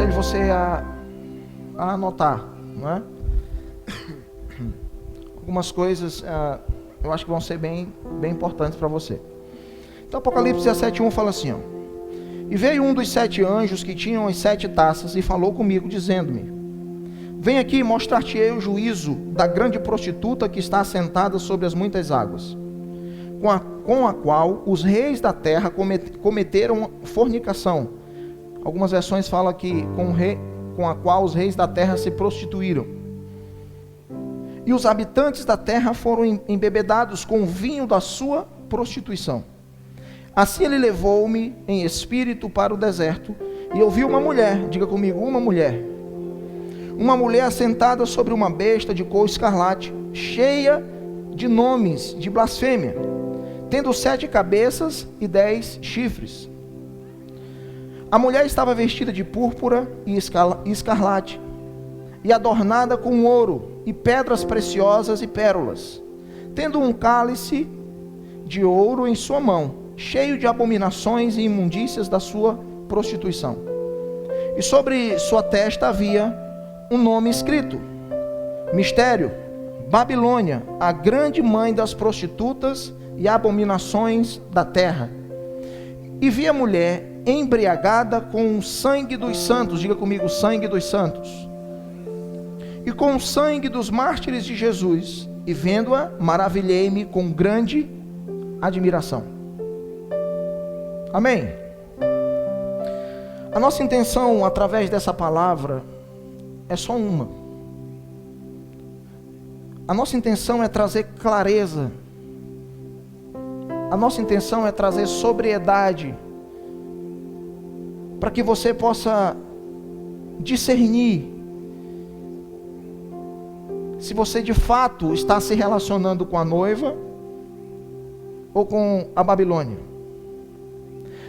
aconselho você a anotar, não é? Algumas coisas eu acho que vão ser bem importantes para você. Então Apocalipse 17:1 fala assim, ó: e veio um dos 7 anjos que tinham as 7 taças e falou comigo, dizendo-me: vem aqui e mostrar-te-ei o juízo da grande prostituta que está assentada sobre as muitas águas, com a qual os reis da terra cometeram fornicação. Algumas versões falam que com a qual os reis da terra se prostituíram. E os habitantes da terra foram embebedados com o vinho da sua prostituição. Assim ele levou-me em espírito para o deserto, e eu vi uma mulher, diga comigo, uma mulher assentada sobre uma besta de cor escarlate, cheia de nomes de blasfêmia, tendo 7 cabeças e 10 chifres. A mulher estava vestida de púrpura e escarlate, e adornada com ouro e pedras preciosas e pérolas, tendo um cálice de ouro em sua mão, cheio de abominações e imundícias da sua prostituição. E sobre sua testa havia um nome escrito: Mistério, Babilônia, a grande mãe das prostitutas e abominações da terra. E vi a mulher embriagada com o sangue dos santos, diga comigo, o sangue dos santos, e com o sangue dos mártires de Jesus, e vendo-a, maravilhei-me com grande admiração. Amém? A nossa intenção através dessa palavra é só uma. A nossa intenção é trazer clareza. A nossa intenção é trazer sobriedade, para que você possa discernir se você de fato está se relacionando com a noiva ou com a Babilônia.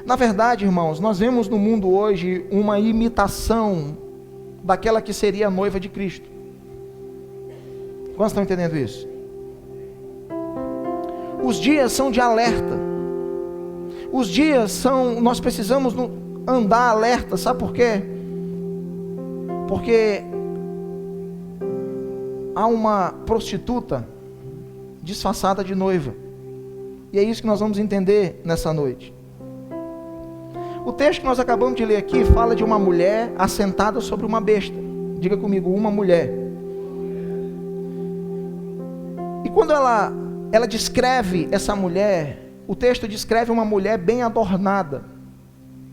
Na verdade, irmãos, nós vemos no mundo hoje uma imitação daquela que seria a noiva de Cristo. Quantos estão entendendo isso? Os dias são de alerta. Os dias são, nós precisamos andar alerta, sabe por quê? Porque há uma prostituta disfarçada de noiva. E é isso que nós vamos entender nessa noite. O texto que nós acabamos de ler aqui fala de uma mulher assentada sobre uma besta. Diga comigo, uma mulher. E quando ela descreve essa mulher, o texto descreve uma mulher bem adornada,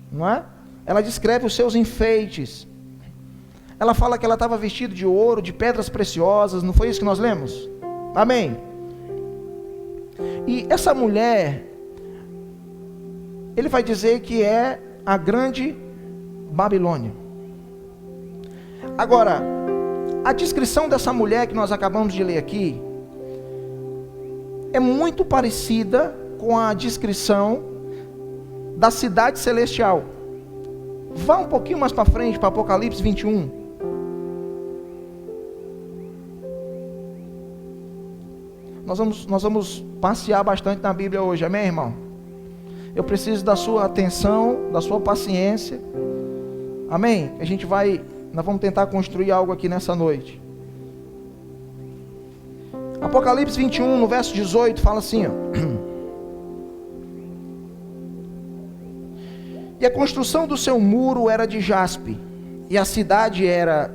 não é? Ela descreve os seus enfeites. Ela fala que ela estava vestida de ouro, de pedras preciosas. Não foi isso que nós lemos? Amém? E essa mulher, ele vai dizer que é a grande Babilônia. Agora, a descrição dessa mulher que nós acabamos de ler aqui é muito parecida com a descrição da cidade celestial. Vá um pouquinho mais para frente, para Apocalipse 21. Nós vamos passear bastante na Bíblia hoje, amém, irmão? Eu preciso da sua atenção, da sua paciência, amém? Nós vamos tentar construir algo aqui nessa noite. Apocalipse 21, no verso 18, fala assim, ó: e a construção do seu muro era de jaspe, e a cidade era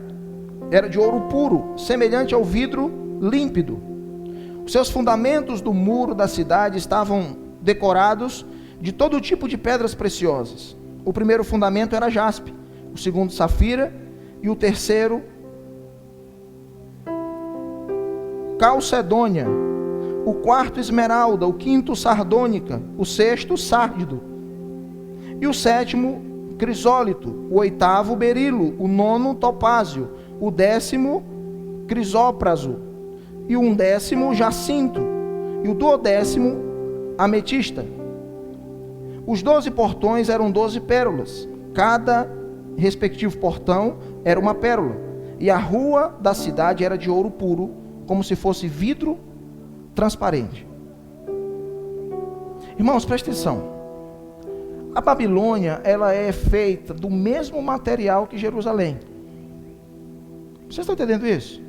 de ouro puro, semelhante ao vidro límpido. Os seus fundamentos do muro da cidade estavam decorados de todo tipo de pedras preciosas. O primeiro fundamento era jaspe, o segundo safira, e o terceiro calcedônia, o quarto esmeralda, o quinto sardônica, o sexto sárdido, e o sétimo crisólito, o oitavo berilo, o nono topázio, o 10º crisópraso, e o 11º jacinto, e o 12º ametista. Os 12 portões eram 12 pérolas, cada respectivo portão era uma pérola, e a rua da cidade era de ouro puro, como se fosse vidro transparente. Irmãos, presta atenção. A Babilônia, ela é feita do mesmo material que Jerusalém. Vocês estão entendendo isso?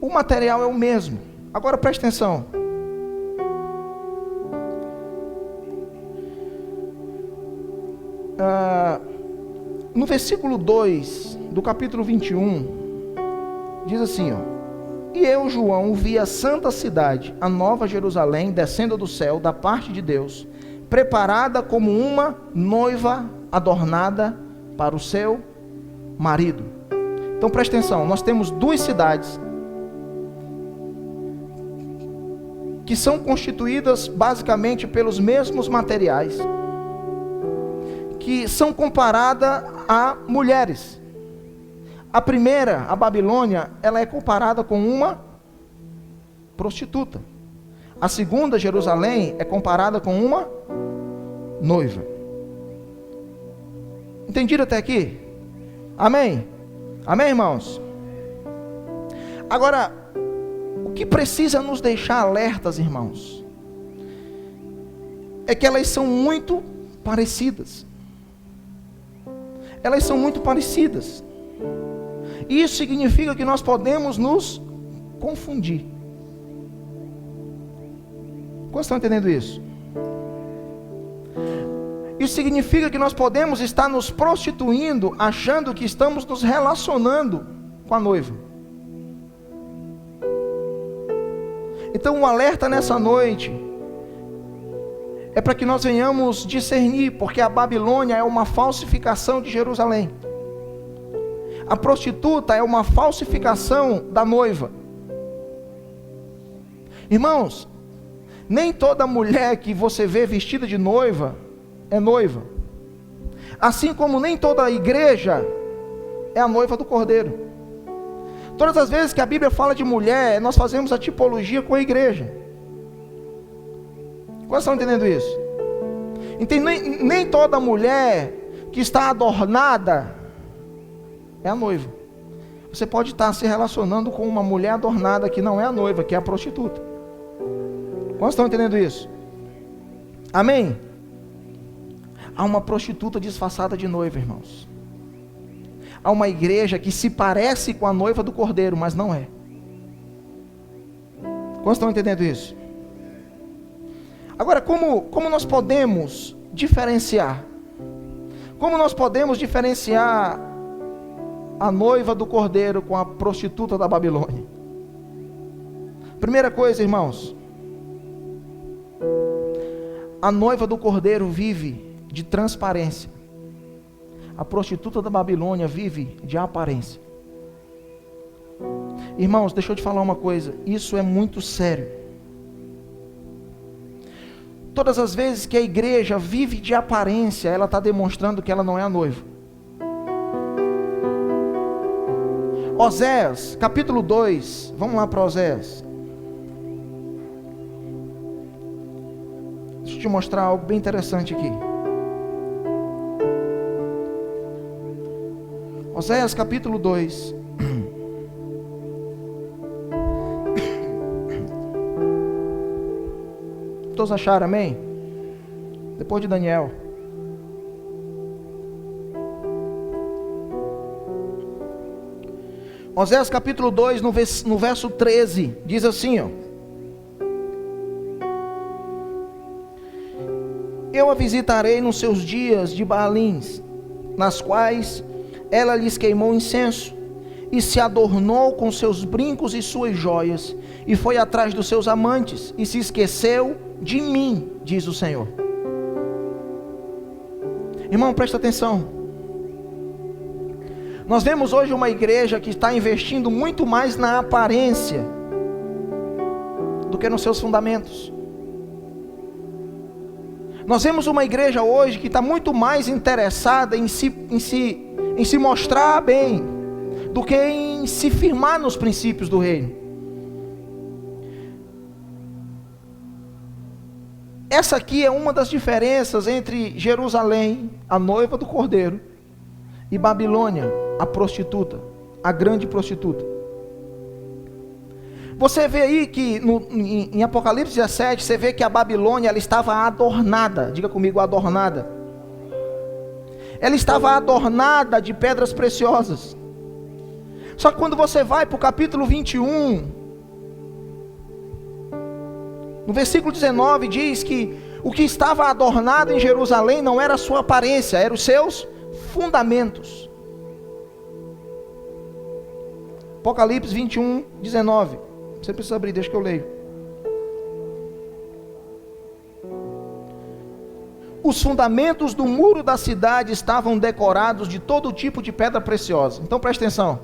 O material é o mesmo. Agora preste atenção. No versículo 2 do capítulo 21, diz assim, E eu, João, vi a santa cidade, a nova Jerusalém, descendo do céu, da parte de Deus, preparada como uma noiva adornada para o seu marido. Então preste atenção, nós temos duas cidades que são constituídas basicamente pelos mesmos materiais, que são comparadas a mulheres. A primeira, a Babilônia, ela é comparada com uma prostituta. A segunda, Jerusalém, é comparada com uma noiva. Entendido até aqui? Amém? Amém, irmãos? Agora, o que precisa nos deixar alertas, irmãos, é que elas são muito parecidas. Elas são muito parecidas. Isso significa que nós podemos nos confundir. Quantos estão entendendo isso? Isso significa que nós podemos estar nos prostituindo, achando que estamos nos relacionando com a noiva. Então o alerta nessa noite é para que nós venhamos discernir, porque a Babilônia é uma falsificação de Jerusalém. A prostituta é uma falsificação da noiva. Irmãos, nem toda mulher que você vê vestida de noiva é noiva. Assim como nem toda igreja é a noiva do Cordeiro. Todas as vezes que a Bíblia fala de mulher, nós fazemos a tipologia com a igreja. Quantos estão entendendo isso? Então, nem toda mulher que está adornada é a noiva. Você pode estar se relacionando com uma mulher adornada que não é a noiva, que é a prostituta. Quantos estão entendendo isso? Amém? Há uma prostituta disfarçada de noiva, irmãos. Há uma igreja que se parece com a noiva do Cordeiro, mas não é. Quantos estão entendendo isso? Agora, como nós podemos diferenciar? Como nós podemos diferenciar a noiva do Cordeiro com a prostituta da Babilônia? Primeira coisa, irmãos, a noiva do Cordeiro vive de transparência. A prostituta da Babilônia vive de aparência. Irmãos, deixa eu te falar uma coisa, isso é muito sério. Todas as vezes que a igreja vive de aparência, ela está demonstrando que ela não é a noiva. Oséias, capítulo 2, vamos lá para Oséias. Deixa eu te mostrar algo bem interessante aqui. Oséias capítulo 2. Todos acharam, amém? Depois de Daniel. Oséias capítulo 2, no verso 13, diz assim, Eu a visitarei nos seus dias de Baalins, nas quais ela lhes queimou incenso, e se adornou com seus brincos e suas joias, e foi atrás dos seus amantes, e se esqueceu de mim, diz o Senhor. Irmão, presta atenção. Nós vemos hoje uma igreja que está investindo muito mais na aparência do que nos seus fundamentos. Nós vemos uma igreja hoje que está muito mais interessada em se mostrar bem, do que em se firmar nos princípios do reino. Essa aqui é uma das diferenças entre Jerusalém, a noiva do Cordeiro, e Babilônia, a prostituta, a grande prostituta. Você vê aí que em Apocalipse 17, você vê que a Babilônia ela estava adornada. Diga comigo, adornada. Ela estava adornada de pedras preciosas. Só que quando você vai para o capítulo 21, no versículo 19 diz que o que estava adornado em Jerusalém não era a sua aparência, eram os seus fundamentos. Apocalipse 21, 19. Você precisa abrir, deixa que eu leio. Os fundamentos do muro da cidade estavam decorados de todo tipo de pedra preciosa. Então preste atenção.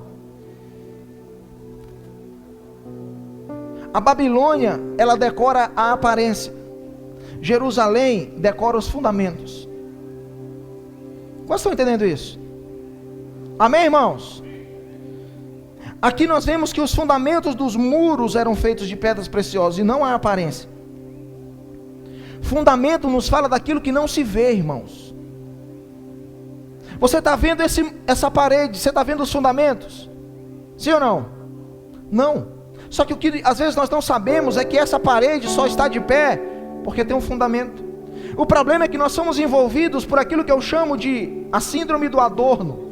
A Babilônia, ela decora a aparência. Jerusalém decora os fundamentos. Quantos estão entendendo isso? Amém, irmãos? Aqui nós vemos que os fundamentos dos muros eram feitos de pedras preciosas e não a aparência. Fundamento nos fala daquilo que não se vê, irmãos. Você está vendo essa parede, você está vendo os fundamentos? Sim ou não? Não. Só que o que às vezes nós não sabemos é que essa parede só está de pé porque tem um fundamento. O problema é que nós somos envolvidos por aquilo que eu chamo de a síndrome do adorno.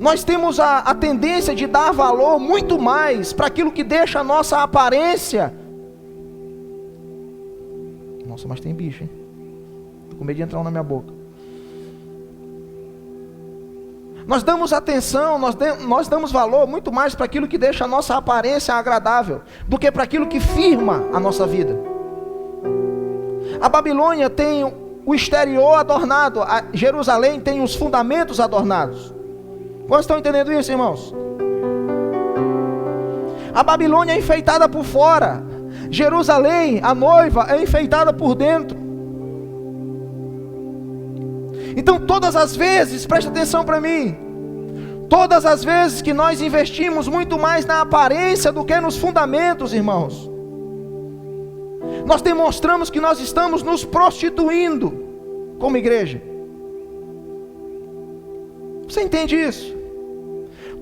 Nós temos a tendência de dar valor muito mais para aquilo que deixa a nossa aparência. Nossa, mas tem bicho, hein? Estou com medo de entrar um na minha boca. Nós damos atenção, nós damos valor muito mais para aquilo que deixa a nossa aparência agradável, do que para aquilo que firma a nossa vida. A Babilônia tem o exterior adornado, a Jerusalém tem os fundamentos adornados. Quantos estão entendendo isso, irmãos? A Babilônia é enfeitada por fora, Jerusalém, a noiva, é enfeitada por dentro. Então todas as vezes, presta atenção para mim, todas as vezes que nós investimos muito mais na aparência do que nos fundamentos, irmãos, nós demonstramos que nós estamos nos prostituindo como igreja. Você entende isso?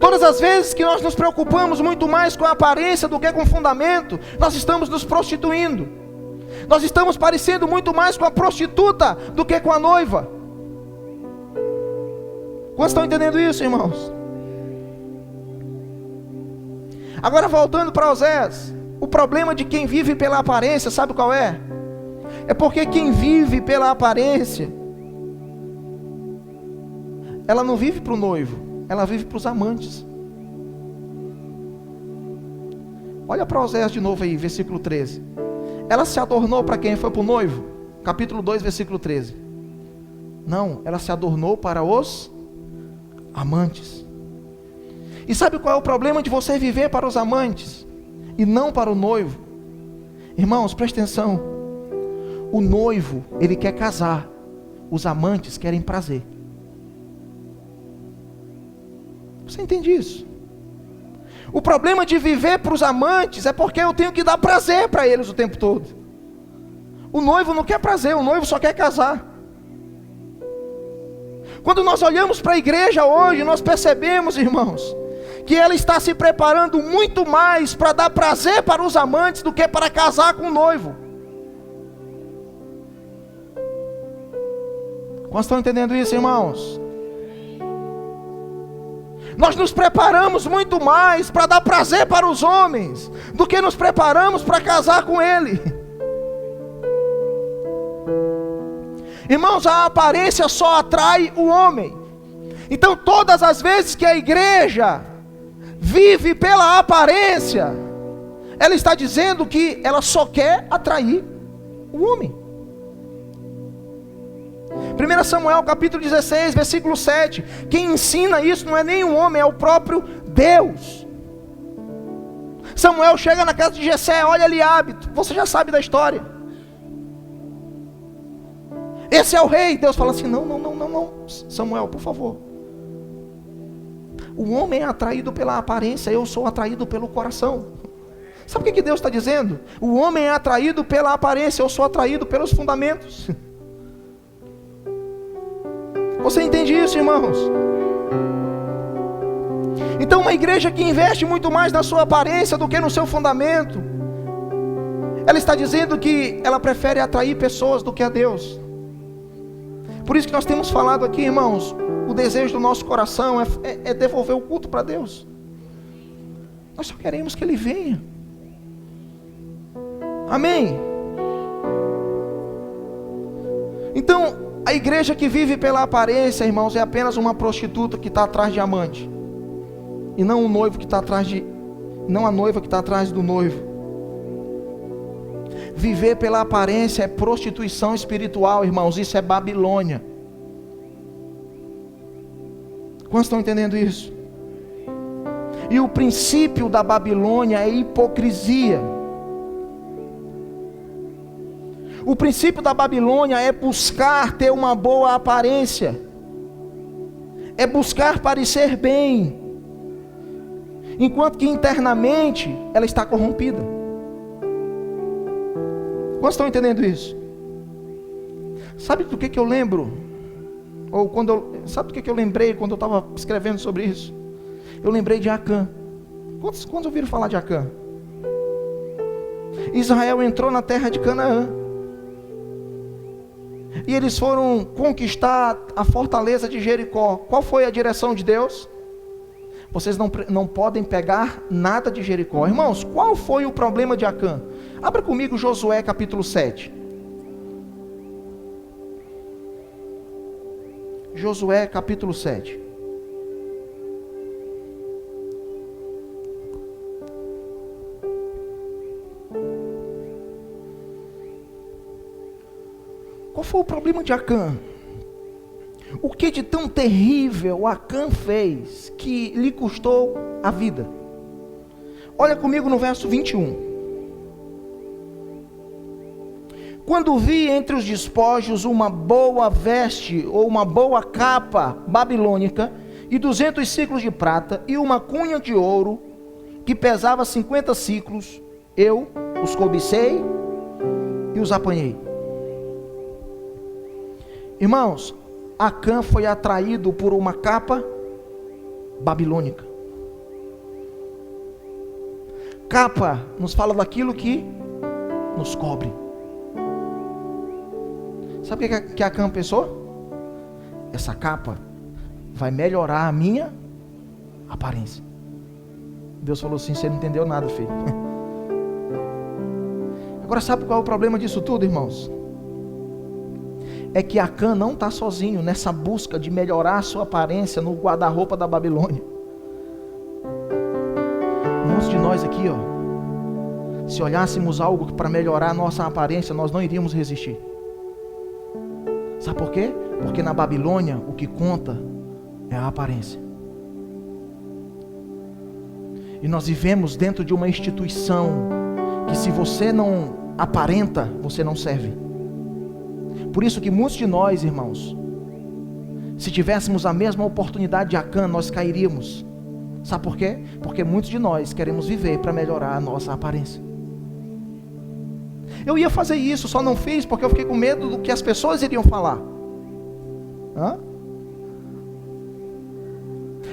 Todas as vezes que nós nos preocupamos muito mais com a aparência do que com o fundamento, nós estamos nos prostituindo. Nós estamos parecendo muito mais com a prostituta do que com a noiva. Quantos estão entendendo isso, irmãos? Agora voltando para Oséias, o problema de quem vive pela aparência, sabe qual é? É porque quem vive pela aparência, ela não vive para o noivo, ela vive para os amantes. Olha para Oséias de novo aí, versículo 13. Ela se adornou para quem? Foi para o noivo? Capítulo 2, versículo 13. Não, ela se adornou para os amantes. E sabe qual é o problema de você viver para os amantes e não para o noivo? Irmãos, preste atenção. O noivo, ele quer casar. Os amantes querem prazer. Você entende isso? O problema de viver para os amantes é porque eu tenho que dar prazer para eles o tempo todo. O noivo não quer prazer, o noivo só quer casar. Quando nós olhamos para a igreja hoje, nós percebemos, irmãos, que ela está se preparando muito mais para dar prazer para os amantes do que para casar com o noivo. Quantos estão entendendo isso, irmãos? Nós nos preparamos muito mais para dar prazer para os homens do que nos preparamos para casar com ele. Irmãos, a aparência só atrai o homem. Então todas as vezes que a igreja vive pela aparência, ela está dizendo que ela só quer atrair o homem. 1 Samuel capítulo 16, versículo 7. Quem ensina isso não é nem um homem, é o próprio Deus. Samuel chega na casa de Jessé, olha Eliabe, você já sabe da história. Esse é o rei. Deus fala assim, não, Samuel, por favor. O homem é atraído pela aparência, eu sou atraído pelo coração. Sabe o que Deus está dizendo? O homem é atraído pela aparência, eu sou atraído pelos fundamentos. Você entende isso, irmãos? Então uma igreja que investe muito mais na sua aparência do que no seu fundamento, ela está dizendo que ela prefere atrair pessoas do que a Deus. Por isso que nós temos falado aqui, irmãos, o desejo do nosso coração é devolver o culto para Deus. Nós só queremos que Ele venha. Amém? Então, a igreja que vive pela aparência, irmãos, é apenas uma prostituta que está atrás de amante, e não o noivo que está atrás não a noiva que está atrás do noivo. Viver pela aparência é prostituição espiritual, irmãos, isso é Babilônia. Quantos estão entendendo isso? E o princípio da Babilônia é hipocrisia. O princípio da Babilônia é buscar ter uma boa aparência, é buscar parecer bem, enquanto que internamente ela está corrompida. Quantos estão entendendo isso? Sabe do que eu lembro? Sabe do que eu lembrei quando eu estava escrevendo sobre isso? Eu lembrei de Acã. Quantos ouviram falar de Acã? Israel entrou na terra de Canaã, e eles foram conquistar a fortaleza de Jericó. Qual foi a direção de Deus? Vocês não podem pegar nada de Jericó. Irmãos, qual foi o problema de Acã? Abra comigo Josué capítulo 7. Josué capítulo 7. Qual foi o problema de Acã? O que de tão terrível Acã fez que lhe custou a vida? Olha comigo no verso 21. Quando vi entre os despojos uma boa veste ou uma boa capa babilônica e 200 ciclos de prata e uma cunha de ouro que pesava 50 ciclos, eu os cobicei e os apanhei. Irmãos, Acã foi atraído por uma capa babilônica. Capa nos fala daquilo que nos cobre. Sabe o que Acã pensou? Essa capa vai melhorar a minha aparência. Deus falou assim: você não entendeu nada, filho. Agora sabe qual é o problema disso tudo, irmãos? É que Acã não está sozinho nessa busca de melhorar a sua aparência no guarda-roupa da Babilônia. Muitos de nós aqui, se olhássemos algo para melhorar a nossa aparência, nós não iríamos resistir. Sabe por quê? Porque na Babilônia o que conta é a aparência. E nós vivemos dentro de uma instituição que, se você não aparenta, você não serve. Por isso que muitos de nós, irmãos, se tivéssemos a mesma oportunidade de Acã, nós cairíamos. Sabe por quê? Porque muitos de nós queremos viver para melhorar a nossa aparência. Eu ia fazer isso, só não fiz porque eu fiquei com medo do que as pessoas iriam falar.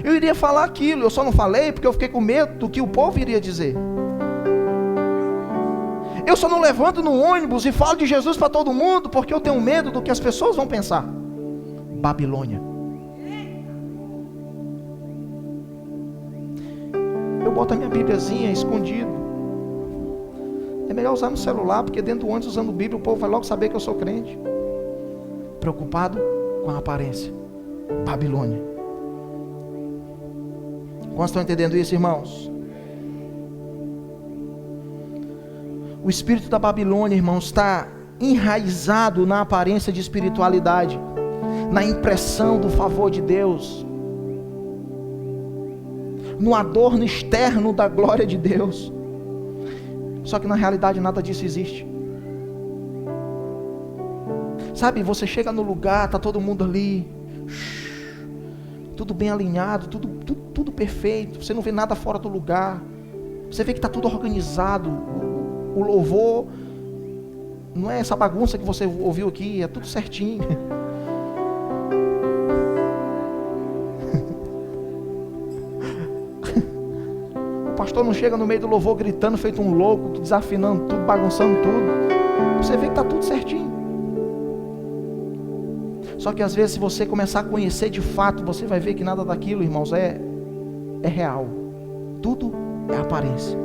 Eu iria falar aquilo, eu só não falei porque eu fiquei com medo do que o povo iria dizer. Eu só não levanto no ônibus e falo de Jesus para todo mundo porque eu tenho medo do que as pessoas vão pensar. Babilônia. Eu boto a minha Bíbliazinha escondido. É melhor usar no celular, porque dentro do ônibus usando Bíblia o povo vai logo saber que eu sou crente. Preocupado com a aparência. Babilônia. Quantos estão entendendo isso, irmãos? O espírito da Babilônia, irmãos, está enraizado na aparência de espiritualidade, na impressão do favor de Deus, no adorno externo da glória de Deus. Só que na realidade nada disso existe. Sabe, você chega no lugar, está todo mundo ali, tudo bem alinhado, tudo perfeito, você não vê nada fora do lugar, você vê que está tudo organizado. O louvor não é essa bagunça que você ouviu aqui, é tudo certinho. pastor não chega no meio do louvor gritando, feito um louco, desafinando tudo, bagunçando tudo. Você vê que está tudo certinho. Só que às vezes, se você começar a conhecer de fato, você vai ver que nada daquilo, irmãos, é real. Tudo é aparência.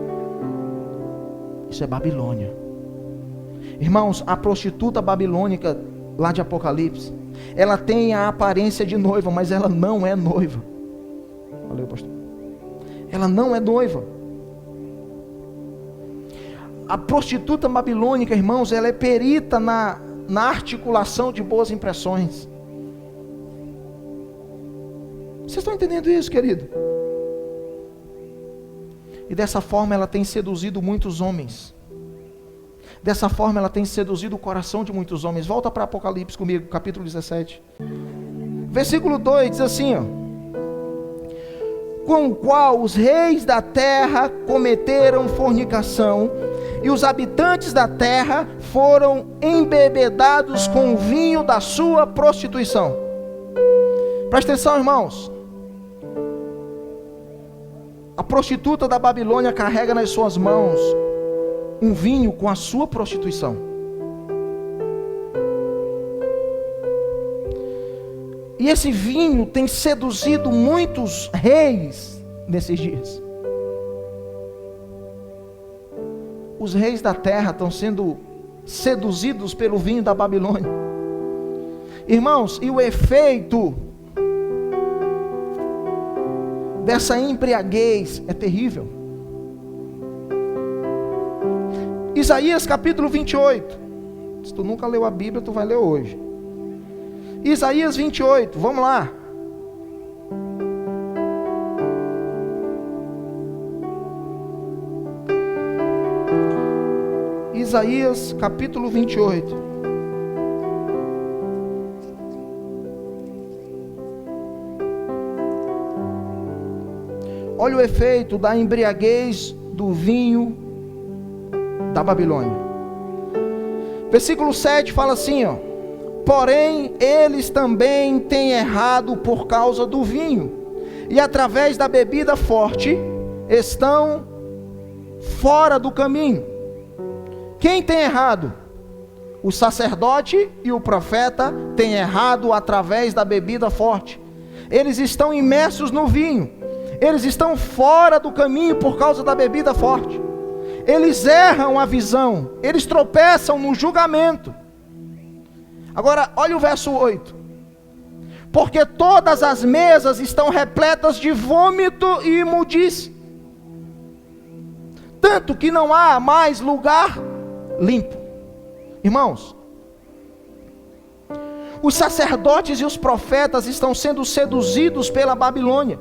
Isso é Babilônia. Irmãos, a prostituta babilônica lá de Apocalipse, ela tem a aparência de noiva, mas ela não é noiva. Valeu, pastor. Ela não é noiva. A prostituta babilônica, irmãos, ela é perita na articulação de boas impressões. Vocês estão entendendo isso, querido? E dessa forma ela tem seduzido muitos homens. Dessa forma ela tem seduzido o coração de muitos homens. Volta para Apocalipse comigo, capítulo 17. Versículo 2 diz assim, ó: com o qual os reis da terra cometeram fornicação, e os habitantes da terra foram embebedados com o vinho da sua prostituição. Presta atenção, irmãos. A prostituta da Babilônia carrega nas suas mãos um vinho com a sua prostituição. E esse vinho tem seduzido muitos reis nesses dias. Os reis da terra estão sendo seduzidos pelo vinho da Babilônia. Irmãos, e o efeito dessa embriaguez é terrível. Isaías capítulo 28. Se tu nunca leu a Bíblia, tu vai ler hoje. Isaías 28, vamos lá. Isaías capítulo 28. Olha o efeito da embriaguez do vinho da Babilônia. Versículo 7 fala assim, ó: porém eles também têm errado por causa do vinho, e através da bebida forte estão fora do caminho. Quem tem errado? O sacerdote e o profeta têm errado através da bebida forte. Eles estão imersos no vinho. Eles estão fora do caminho por causa da bebida forte. Eles erram a visão. Eles tropeçam no julgamento. Agora, olha o verso 8. Porque todas as mesas estão repletas de vômito e imundície, tanto que não há mais lugar limpo. Irmãos, os sacerdotes e os profetas estão sendo seduzidos pela Babilônia,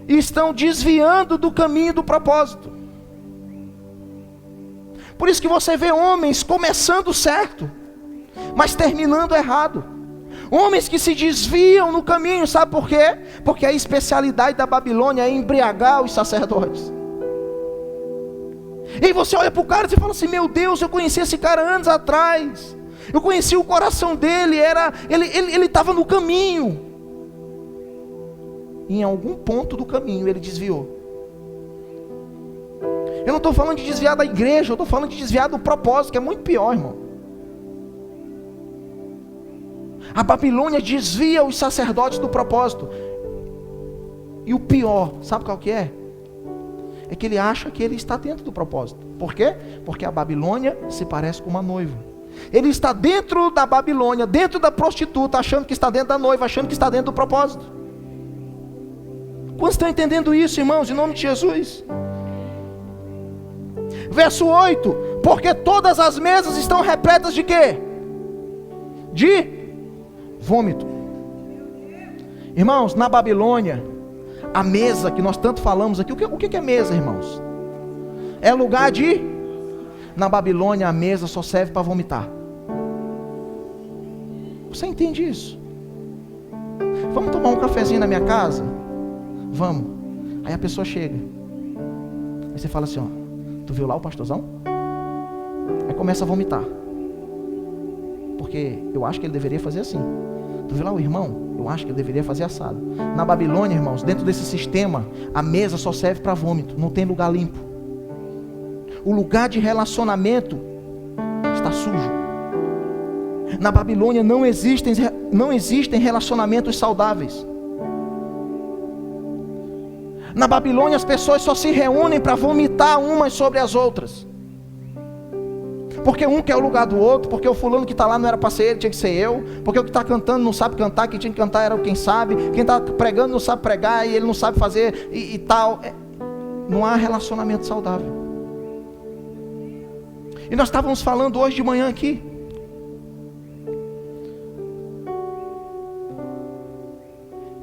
e estão desviando do caminho do propósito. Por isso que você vê homens começando certo, mas terminando errado. Homens que se desviam no caminho, sabe por quê? Porque a especialidade da Babilônia é embriagar os sacerdotes. E aí você olha para o cara e fala assim: meu Deus, eu conheci esse cara anos atrás, eu conheci o coração dele, ele estava no caminho. Em algum ponto do caminho ele desviou. Eu não estou falando de desviar da igreja, eu estou falando de desviar do propósito, que é muito pior, irmão. A Babilônia desvia os sacerdotes do propósito. E o pior, sabe qual que é? É que ele acha que ele está dentro do propósito. Por quê? Porque a Babilônia se parece com uma noiva. Ele está dentro da Babilônia, dentro da prostituta, achando que está dentro da noiva, achando que está dentro do propósito. Quantos estão entendendo isso, irmãos, em nome de Jesus? Verso 8: porque todas as mesas estão repletas de quê? De vômito. Irmãos, na Babilônia, a mesa que nós tanto falamos aqui, o que é mesa, irmãos? É lugar de... Na Babilônia a mesa só serve para vomitar. Você entende isso? Vamos tomar um cafezinho na minha casa? Vamos. Aí a pessoa chega, aí você fala assim, ó: tu viu lá o pastorzão? Aí começa a vomitar, porque eu acho que ele deveria fazer assim. Tu viu lá o irmão? Eu acho que ele deveria fazer assado. Na Babilônia, irmãos, dentro desse sistema, a mesa só serve para vômito, não tem lugar limpo. O lugar de relacionamento está sujo. Na Babilônia não existem relacionamentos saudáveis. Na Babilônia as pessoas só se reúnem para vomitar umas sobre as outras. Porque um quer o lugar do outro, porque o fulano que está lá não era para ser ele, tinha que ser eu. Porque o que está cantando não sabe cantar, quem tinha que cantar era quem sabe. Quem está pregando não sabe pregar e ele não sabe fazer e tal. Não há relacionamento saudável. E nós estávamos falando hoje de manhã aqui.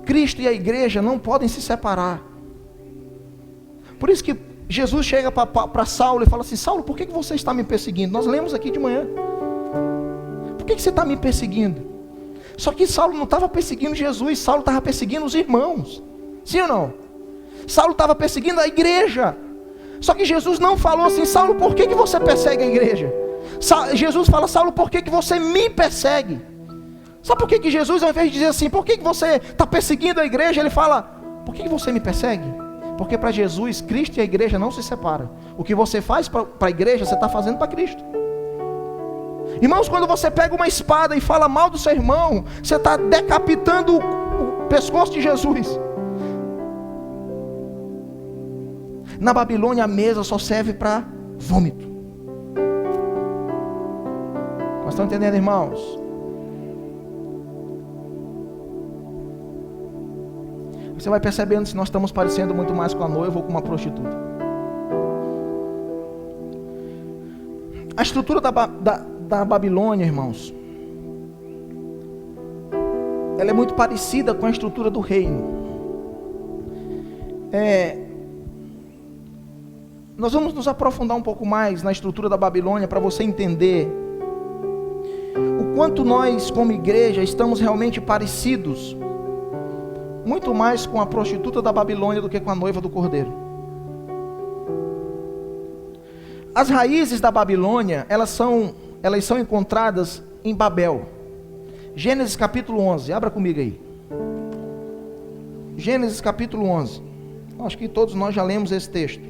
Cristo e a igreja não podem se separar. Por isso que Jesus chega para Saulo e fala assim: Saulo, por que você está me perseguindo? Nós lemos aqui de manhã. Por que você está me perseguindo? Só que Saulo não estava perseguindo Jesus, Saulo estava perseguindo os irmãos. Sim ou não? Saulo estava perseguindo a igreja. Só que Jesus não falou assim: Saulo, por que você persegue a igreja? Jesus fala: Saulo, por que você me persegue? Sabe por que Jesus, ao invés de dizer assim, por que você está perseguindo a igreja, ele fala: por que você me persegue? Porque para Jesus, Cristo e a igreja não se separam. O que você faz para a igreja, você está fazendo para Cristo. Irmãos, quando você pega uma espada e fala mal do seu irmão, você está decapitando o pescoço de Jesus. Na Babilônia a mesa só serve para vômito. Nós estamos entendendo, irmãos? Você vai percebendo se nós estamos parecendo muito mais com a noiva ou com uma prostituta. A estrutura da Babilônia, irmãos, ela é muito parecida com a estrutura do reino. Nós vamos nos aprofundar um pouco mais na estrutura da Babilônia para você entender o quanto nós, como igreja, estamos realmente parecidos muito mais com a prostituta da Babilônia do que com a noiva do Cordeiro. As raízes da Babilônia, elas são encontradas em Babel. Gênesis capítulo 11, abra comigo aí. Gênesis capítulo 11. Acho que todos nós já lemos esse texto.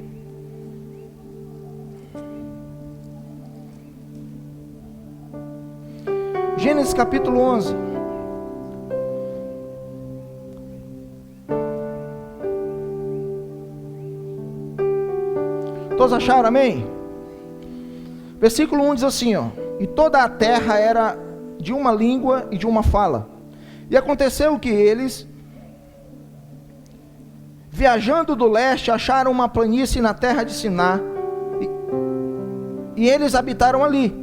Gênesis capítulo 11. Todos acharam, amém? Versículo 1 diz assim, ó: e toda a terra era de uma língua e de uma fala. E aconteceu que eles, viajando do leste, acharam uma planície na terra de Siná, e eles habitaram ali.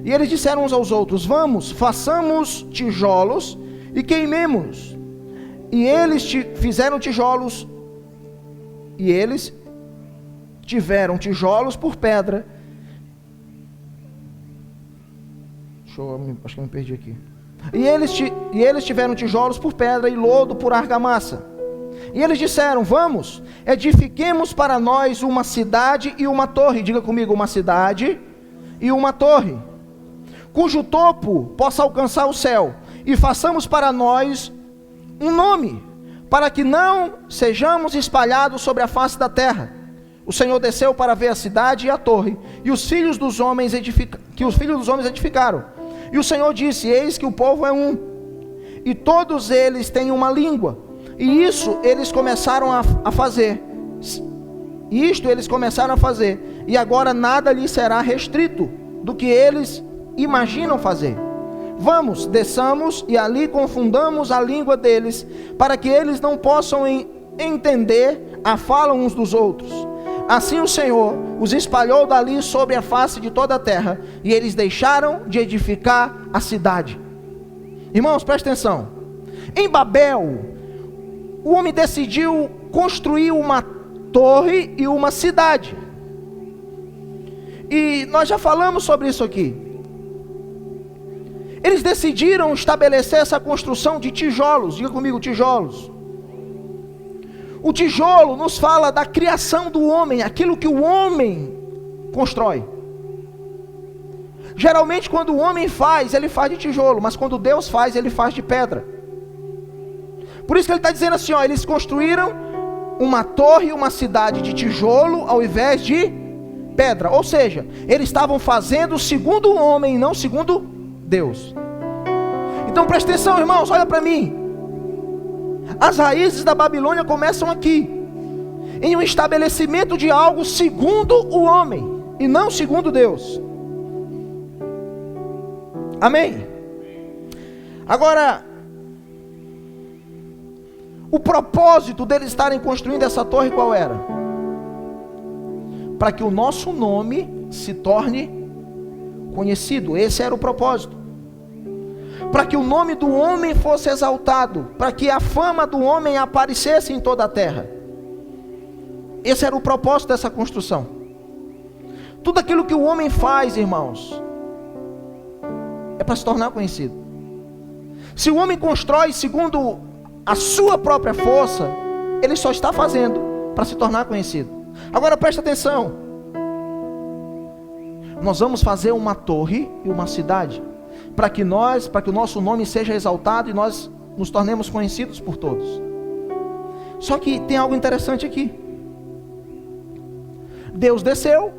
E eles disseram uns aos outros: vamos, façamos tijolos e queimemos-los. E eles fizeram tijolos, e eles tiveram tijolos por pedra. Acho que eu me perdi aqui. E eles tiveram tijolos por pedra e lodo por argamassa. E eles disseram: vamos, edifiquemos para nós uma cidade e uma torre. Diga comigo: uma cidade e uma torre, cujo topo possa alcançar o céu, e façamos para nós um nome, para que não sejamos espalhados sobre a face da terra. O Senhor desceu para ver a cidade e a torre, e os filhos dos homens edificaram. E o Senhor disse: eis que o povo é um, e todos eles têm uma língua. E isso eles começaram a fazer. E agora nada lhes será restrito do que eles imaginam fazer. Vamos, desçamos e ali confundamos a língua deles, para que eles não possam entender a fala uns dos outros. Assim o Senhor os espalhou dali sobre a face de toda a terra, e eles deixaram de edificar a cidade. Irmãos, presta atenção. Em Babel, o homem decidiu construir uma torre e uma cidade. E nós já falamos sobre isso aqui. Eles decidiram estabelecer essa construção de tijolos. Diga comigo: tijolos. O tijolo nos fala da criação do homem, aquilo que o homem constrói. Geralmente quando o homem faz, ele faz de tijolo, mas quando Deus faz, ele faz de pedra. Por isso que ele está dizendo assim, ó, eles construíram uma torre, uma cidade de tijolo, ao invés de pedra. Ou seja, eles estavam fazendo segundo o homem, e não segundo Deus. Então presta atenção, irmãos, olha para mim. As raízes da Babilônia começam aqui, em um estabelecimento de algo segundo o homem, e não segundo Deus. Amém? Agora, o propósito deles estarem construindo essa torre qual era? Para que o nosso nome se torne conhecido. Esse era o propósito. Para que o nome do homem fosse exaltado, para que a fama do homem aparecesse em toda a terra. Esse era o propósito dessa construção. Tudo aquilo que o homem faz, irmãos, é para se tornar conhecido. Se o homem constrói segundo a sua própria força, ele só está fazendo para se tornar conhecido. Agora presta atenção. Nós vamos fazer uma torre e uma cidade para que o nosso nome seja exaltado e nós nos tornemos conhecidos por todos. Só que tem algo interessante aqui. Deus desceu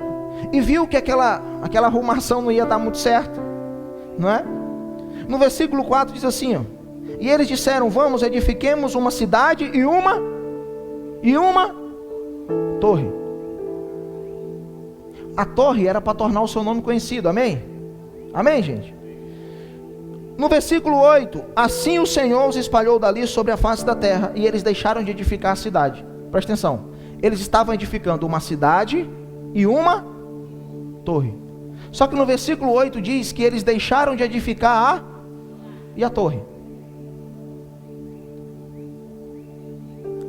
e viu que aquela arrumação não ia dar muito certo, não é? No versículo 4 diz assim, ó, e eles disseram, vamos, edifiquemos uma cidade e uma torre. A torre era para tornar o seu nome conhecido, amém? Amém, gente? No versículo 8, assim o Senhor os espalhou dali sobre a face da terra, e eles deixaram de edificar a cidade. Presta atenção, eles estavam edificando uma cidade e uma torre. Só que no versículo 8 diz que eles deixaram de edificar a torre.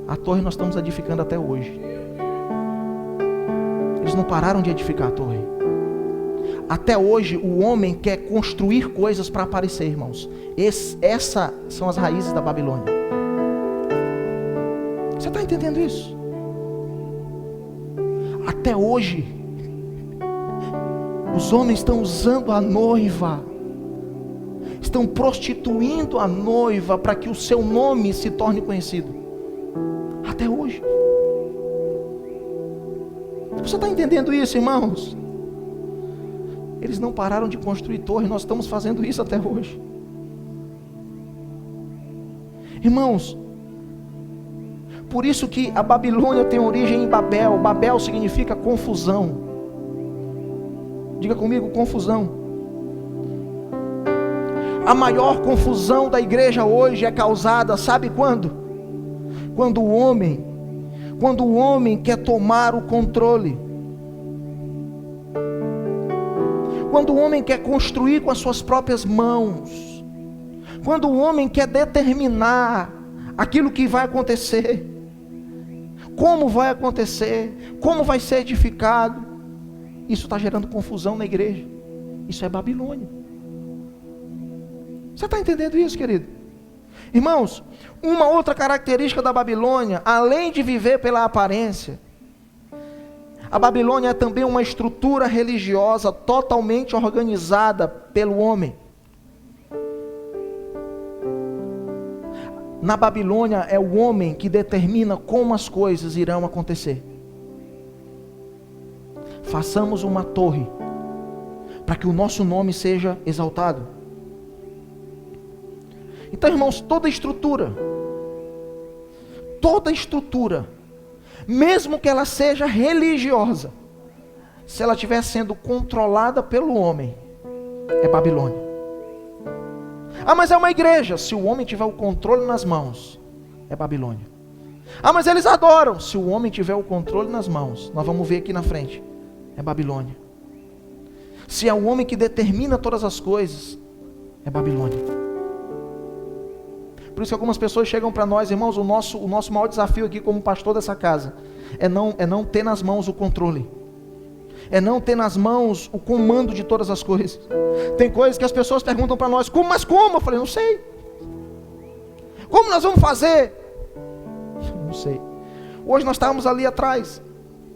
A torre nós estamos edificando até hoje. Eles não pararam de edificar a torre. Até hoje o homem quer construir coisas para aparecer, irmãos. Essas são as raízes da Babilônia. Você está entendendo isso? Até hoje os homens estão usando a noiva, estão prostituindo a noiva para que o seu nome se torne conhecido. Até hoje. Você está entendendo isso, irmãos? Eles não pararam de construir torre, nós estamos fazendo isso até hoje. Irmãos, por isso que a Babilônia tem origem em Babel. Babel significa confusão. Diga comigo, confusão. A maior confusão da igreja hoje é causada, sabe quando? Quando o homem quer tomar o controle. Quando o homem quer construir com as suas próprias mãos. Quando o homem quer determinar aquilo que vai acontecer. Como vai acontecer? Como vai ser edificado? Isso está gerando confusão na igreja. Isso é Babilônia. Você está entendendo isso, querido? Irmãos, uma outra característica da Babilônia, além de viver pela aparência, a Babilônia é também uma estrutura religiosa totalmente organizada pelo homem. Na Babilônia é o homem que determina como as coisas irão acontecer. Façamos uma torre para que o nosso nome seja exaltado. Então, irmãos, toda estrutura, mesmo que ela seja religiosa, se ela estiver sendo controlada pelo homem, é Babilônia. Ah, mas é uma igreja. Se o homem tiver o controle nas mãos, é Babilônia. Ah, mas eles adoram. Se o homem tiver o controle nas mãos, nós vamos ver aqui na frente, é Babilônia. Se é o homem que determina todas as coisas, é Babilônia. Por isso que algumas pessoas chegam para nós, irmãos, o nosso maior desafio aqui como pastor dessa casa é não ter nas mãos o controle, é não ter nas mãos o comando de todas as coisas. Tem coisas que as pessoas perguntam para nós, mas como? Eu falei, não sei. Como nós vamos fazer? Não sei. Hoje nós estávamos ali atrás,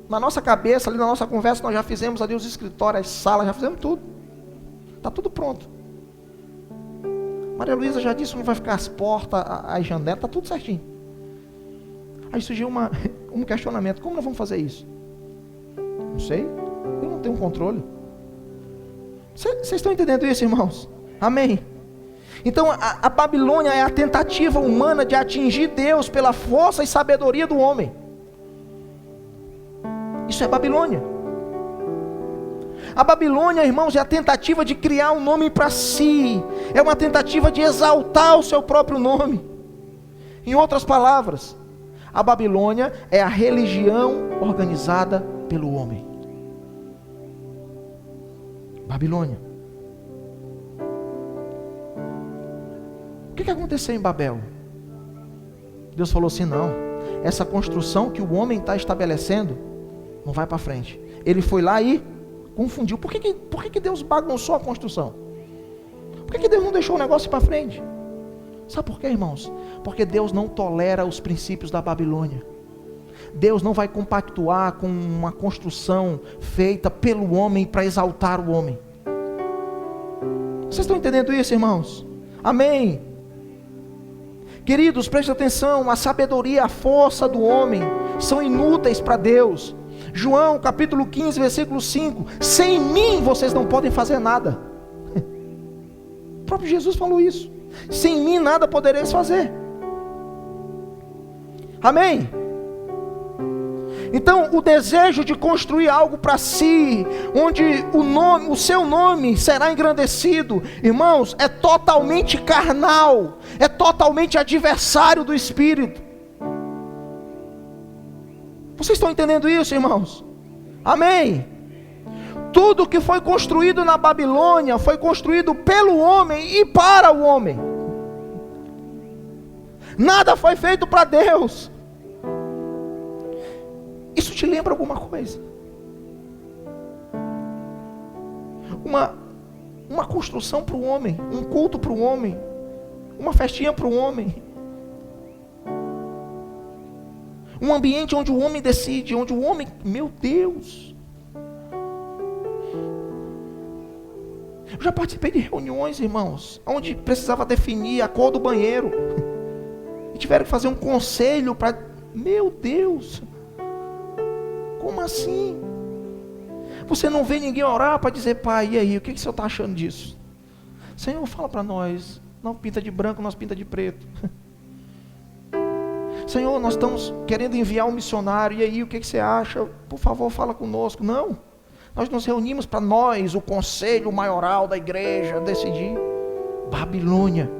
na nossa cabeça, ali na nossa conversa, nós já fizemos ali os escritórios, as salas, já fizemos tudo. está tudo pronto. Maria Luísa já disse onde vai ficar as portas, as janelas, está tudo certinho. Aí surgiu um questionamento: como nós vamos fazer isso? Não sei, eu não tenho controle. Vocês estão entendendo isso, irmãos? Amém? Então a Babilônia é a tentativa humana de atingir Deus pela força e sabedoria do homem. Isso é Babilônia. A Babilônia, irmãos, é a tentativa de criar um nome para si. É uma tentativa de exaltar o seu próprio nome. Em outras palavras, a Babilônia é a religião organizada pelo homem. Babilônia. O que aconteceu em Babel? Deus falou assim: não, essa construção que o homem está estabelecendo não vai para frente. Ele foi lá e confundiu. Por que Deus bagunçou a construção? Por que Deus não deixou o negócio ir para frente? Sabe por quê, irmãos? Porque Deus não tolera os princípios da Babilônia. Deus não vai compactuar com uma construção feita pelo homem para exaltar o homem. Vocês estão entendendo isso, irmãos? Amém? Queridos, prestem atenção: a sabedoria e a força do homem são inúteis para Deus. João capítulo 15, versículo 5: sem mim vocês não podem fazer nada. O próprio Jesus falou isso: sem mim nada podereis fazer. Amém? Então o desejo de construir algo para si, onde o seu nome será engrandecido, irmãos, é totalmente carnal, é totalmente adversário do Espírito. Vocês estão entendendo isso, irmãos? Amém? Tudo que foi construído na Babilônia foi construído pelo homem e para o homem. Nada foi feito para Deus. Isso te lembra alguma coisa? Uma construção para o homem, um culto para o homem, uma festinha para o homem, um ambiente onde o homem decide, onde o homem, meu Deus. Eu já participei de reuniões, irmãos, onde precisava definir a cor do banheiro, e tiveram que fazer um conselho para, meu Deus, como assim? Você não vê ninguém orar para dizer: pai, e aí, o que o senhor está achando disso? Senhor, fala para nós, não pinta de branco, nós pinta de preto. Senhor, nós estamos querendo enviar um missionário, e aí, o que você acha? Por favor, fala conosco. Não, nós nos reunimos para nós, o conselho maioral da igreja, decidir. Babilônia,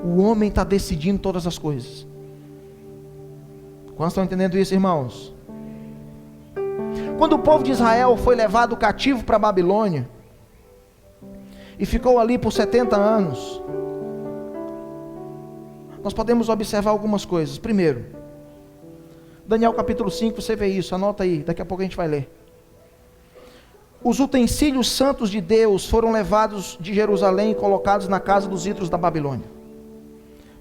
o homem está decidindo todas as coisas. Quantos estão entendendo isso, irmãos? Quando o povo de Israel foi levado cativo para a Babilônia, e ficou ali por 70 anos, nós podemos observar algumas coisas. Primeiro, Daniel capítulo 5, você vê isso, anota aí, daqui a pouco a gente vai ler. Os utensílios santos de Deus foram levados de Jerusalém e colocados na casa dos ídolos da Babilônia.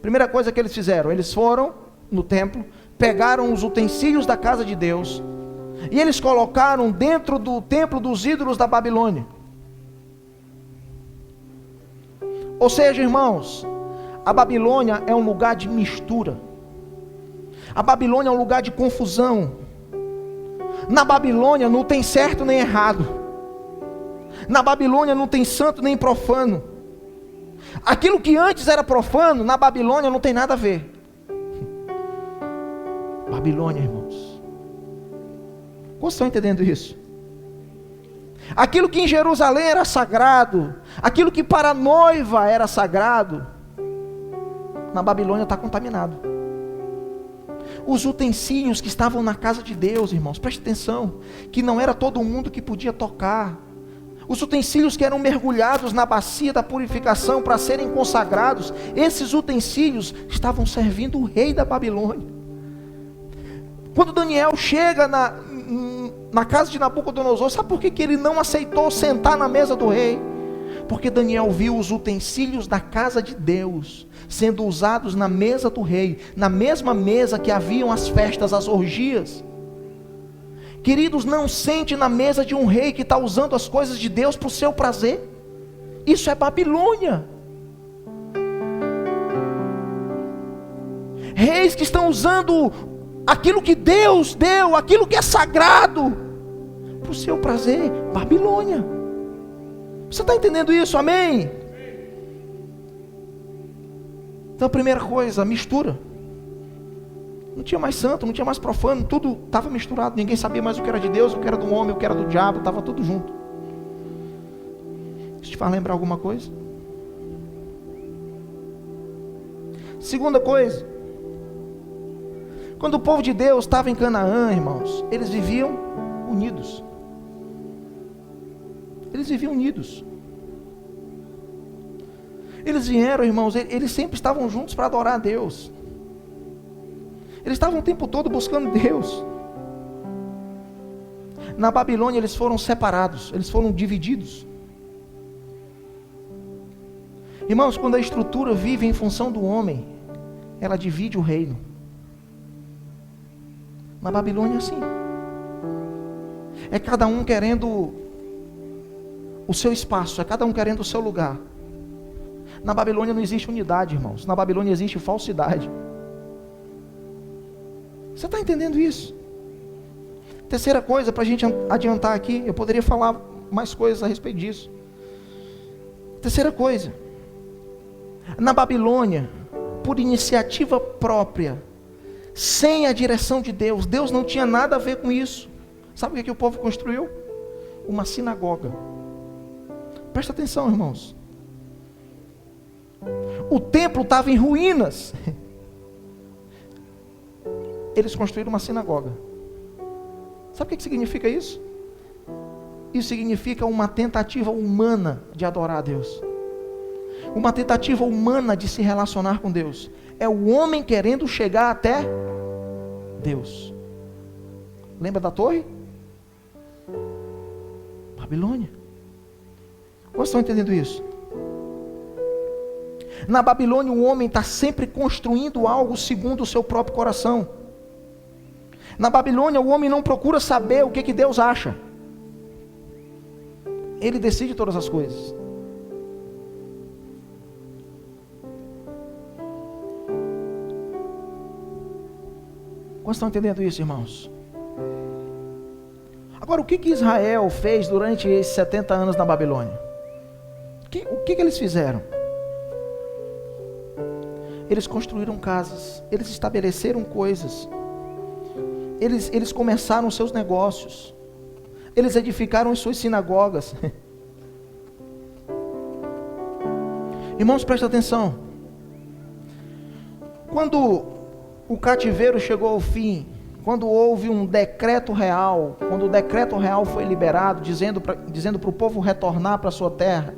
Primeira coisa que eles fizeram, eles foram no templo, pegaram os utensílios da casa de Deus, e eles colocaram dentro do templo dos ídolos da Babilônia. Ou seja, irmãos, a Babilônia é um lugar de mistura. A Babilônia é um lugar de confusão. Na Babilônia não tem certo nem errado. Na Babilônia não tem santo nem profano. Aquilo que antes era profano, na Babilônia não tem nada a ver. Babilônia, irmãos. Vocês estão entendendo isso? Aquilo que em Jerusalém era sagrado, aquilo que para a noiva era sagrado, na Babilônia está contaminado. Os utensílios que estavam na casa de Deus, irmãos, preste atenção, que não era todo mundo que podia tocar. Os utensílios que eram mergulhados na bacia da purificação para serem consagrados, esses utensílios estavam servindo o rei da Babilônia. Quando Daniel chega na casa de Nabucodonosor, sabe por que ele não aceitou sentar na mesa do rei? Porque Daniel viu os utensílios da casa de Deus sendo usados na mesa do rei, na mesma mesa que haviam as festas, as orgias. Queridos, não sente na mesa de um rei que está usando as coisas de Deus para o seu prazer. Isso é Babilônia. Reis que estão usando aquilo que Deus deu, aquilo que é sagrado, para o seu prazer. Babilônia. Você está entendendo isso? Amém? Então a primeira coisa, mistura. Não tinha mais santo, não tinha mais profano, tudo estava misturado. Ninguém sabia mais o que era de Deus, o que era do homem, o que era do diabo, estava tudo junto. Isso te faz lembrar alguma coisa? Segunda coisa, quando o povo de Deus estava em Canaã, irmãos, eles viviam unidos. Eles viviam unidos. Eles vieram, irmãos, eles sempre estavam juntos para adorar a Deus. Eles estavam o tempo todo buscando Deus. Na Babilônia eles foram separados, eles foram divididos. Irmãos, quando a estrutura vive em função do homem, ela divide o reino. Na Babilônia é assim. É cada um querendo o seu espaço, é cada um querendo o seu lugar. Na Babilônia não existe unidade, irmãos. Na Babilônia existe falsidade. Você está entendendo isso? Terceira coisa, para a gente adiantar aqui, eu poderia falar mais coisas a respeito disso. Terceira coisa, na Babilônia, por iniciativa própria, sem a direção de Deus, Deus não tinha nada a ver com isso. Sabe o que o povo construiu? Uma sinagoga. Presta atenção, irmãos. O templo estava em ruínas. Eles construíram uma sinagoga. Sabe o que significa isso? Isso significa uma tentativa humana de adorar a Deus. Uma tentativa humana de se relacionar com Deus. É o homem querendo chegar até Deus. Lembra da torre? Babilônia. Vocês estão entendendo isso? Na Babilônia o homem está sempre construindo algo segundo o seu próprio coração. Na Babilônia o homem não procura saber o que Deus acha. Ele decide todas as coisas. Vocês estão entendendo isso, irmãos? Agora, o que Israel fez durante esses 70 anos na Babilônia? O que eles fizeram? Eles construíram casas, eles estabeleceram coisas, eles começaram os seus negócios, eles edificaram as suas sinagogas. Irmãos, presta atenção. Quando o cativeiro chegou ao fim, quando houve um decreto real, quando o decreto real foi liberado, dizendo para o povo retornar para a sua terra,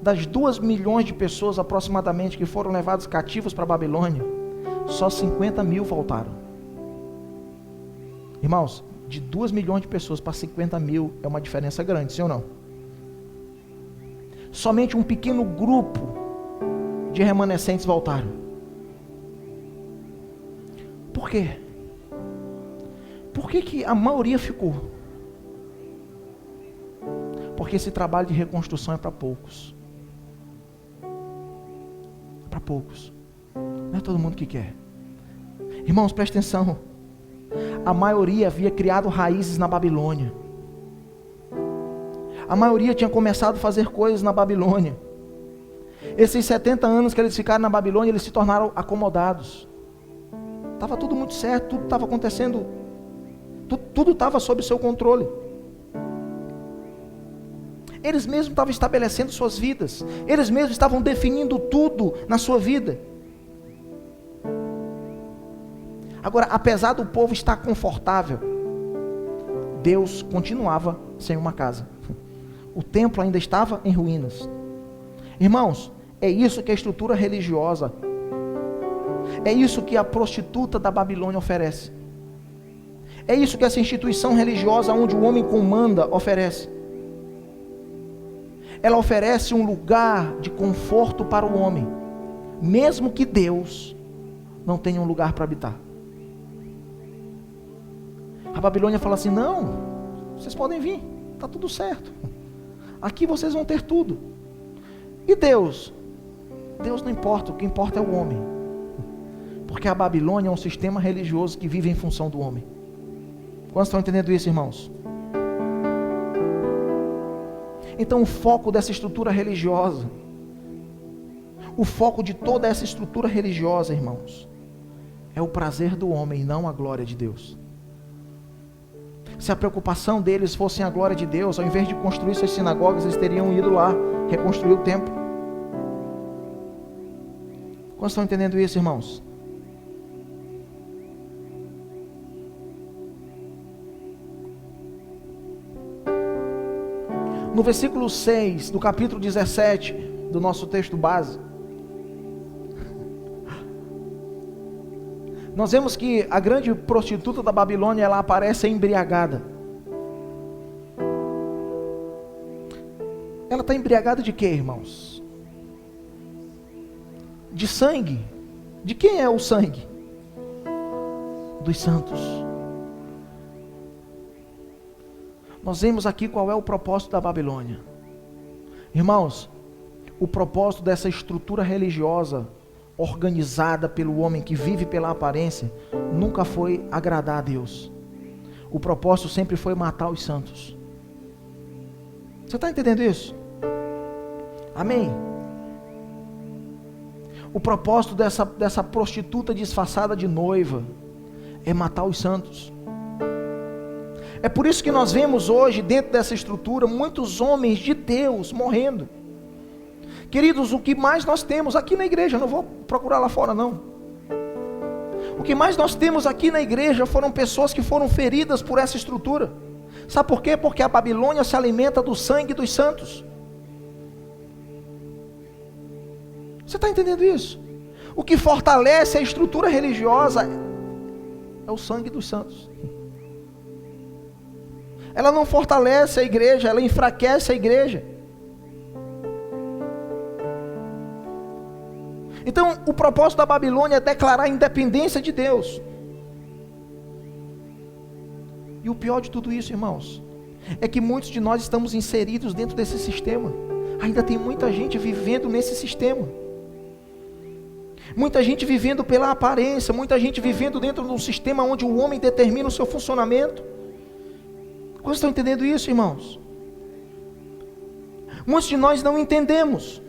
das 2 milhões de pessoas aproximadamente que foram levados cativos para a Babilônia, só 50 mil voltaram. Irmãos, de 2 milhões de pessoas para 50 mil é uma diferença grande, sim ou não? Somente um pequeno grupo de remanescentes voltaram. Por quê? Por que a maioria ficou? Porque esse trabalho de reconstrução é para poucos. Para poucos. Não é todo mundo que quer. Irmãos, presta atenção. A maioria havia criado raízes na Babilônia. A maioria tinha começado a fazer coisas na Babilônia. Esses 70 anos que eles ficaram na Babilônia, eles se tornaram acomodados. Estava tudo muito certo, tudo estava acontecendo, tudo estava sob seu controle. Eles mesmos estavam estabelecendo suas vidas, eles mesmos estavam definindo tudo na sua vida. Agora, apesar do povo estar confortável, Deus continuava sem uma casa. O templo ainda estava em ruínas. Irmãos, é isso que a estrutura religiosa, é isso que a prostituta da Babilônia oferece. É isso que essa instituição religiosa onde o homem comanda oferece. Ela oferece um lugar de conforto para o homem, mesmo que Deus não tenha um lugar para habitar. A Babilônia fala assim: não, vocês podem vir, está tudo certo. Aqui vocês vão ter tudo. E Deus? Deus não importa, o que importa é o homem. Porque a Babilônia é um sistema religioso que vive em função do homem. Quantos estão entendendo isso, irmãos? Então o foco dessa estrutura religiosa, o foco de toda essa estrutura religiosa, irmãos, é o prazer do homem e não a glória de Deus. Se a preocupação deles fosse a glória de Deus, ao invés de construir suas sinagogas, eles teriam ido lá reconstruir o templo. Quantos estão entendendo isso, irmãos? No versículo 6 do capítulo 17 do nosso texto base, nós vemos que a grande prostituta da Babilônia, ela aparece embriagada. Ela está embriagada de quê, irmãos? De sangue. De quem é o sangue? Dos santos. Nós vemos aqui qual é o propósito da Babilônia. Irmãos, o propósito dessa estrutura religiosa organizada pelo homem que vive pela aparência nunca foi agradar a Deus. O propósito sempre foi matar os santos. Você está entendendo isso? Amém? O propósito dessa prostituta disfarçada de noiva é matar os santos. É por isso que nós vemos hoje, dentro dessa estrutura, muitos homens de Deus morrendo. Queridos, o que mais nós temos aqui na igreja, eu não vou procurar lá fora não. O que mais nós temos aqui na igreja foram pessoas que foram feridas por essa estrutura. Sabe por quê? Porque a Babilônia se alimenta do sangue dos santos. Você está entendendo isso? O que fortalece a estrutura religiosa é o sangue dos santos. Ela não fortalece a igreja, ela enfraquece a igreja. Então, o propósito da Babilônia é declarar a independência de Deus. E o pior de tudo isso, irmãos, é que muitos de nós estamos inseridos dentro desse sistema. Ainda tem muita gente vivendo nesse sistema. Muita gente vivendo pela aparência, muita gente vivendo dentro de um sistema onde o homem determina o seu funcionamento. Vocês estão entendendo isso, irmãos? Muitos de nós não entendemos.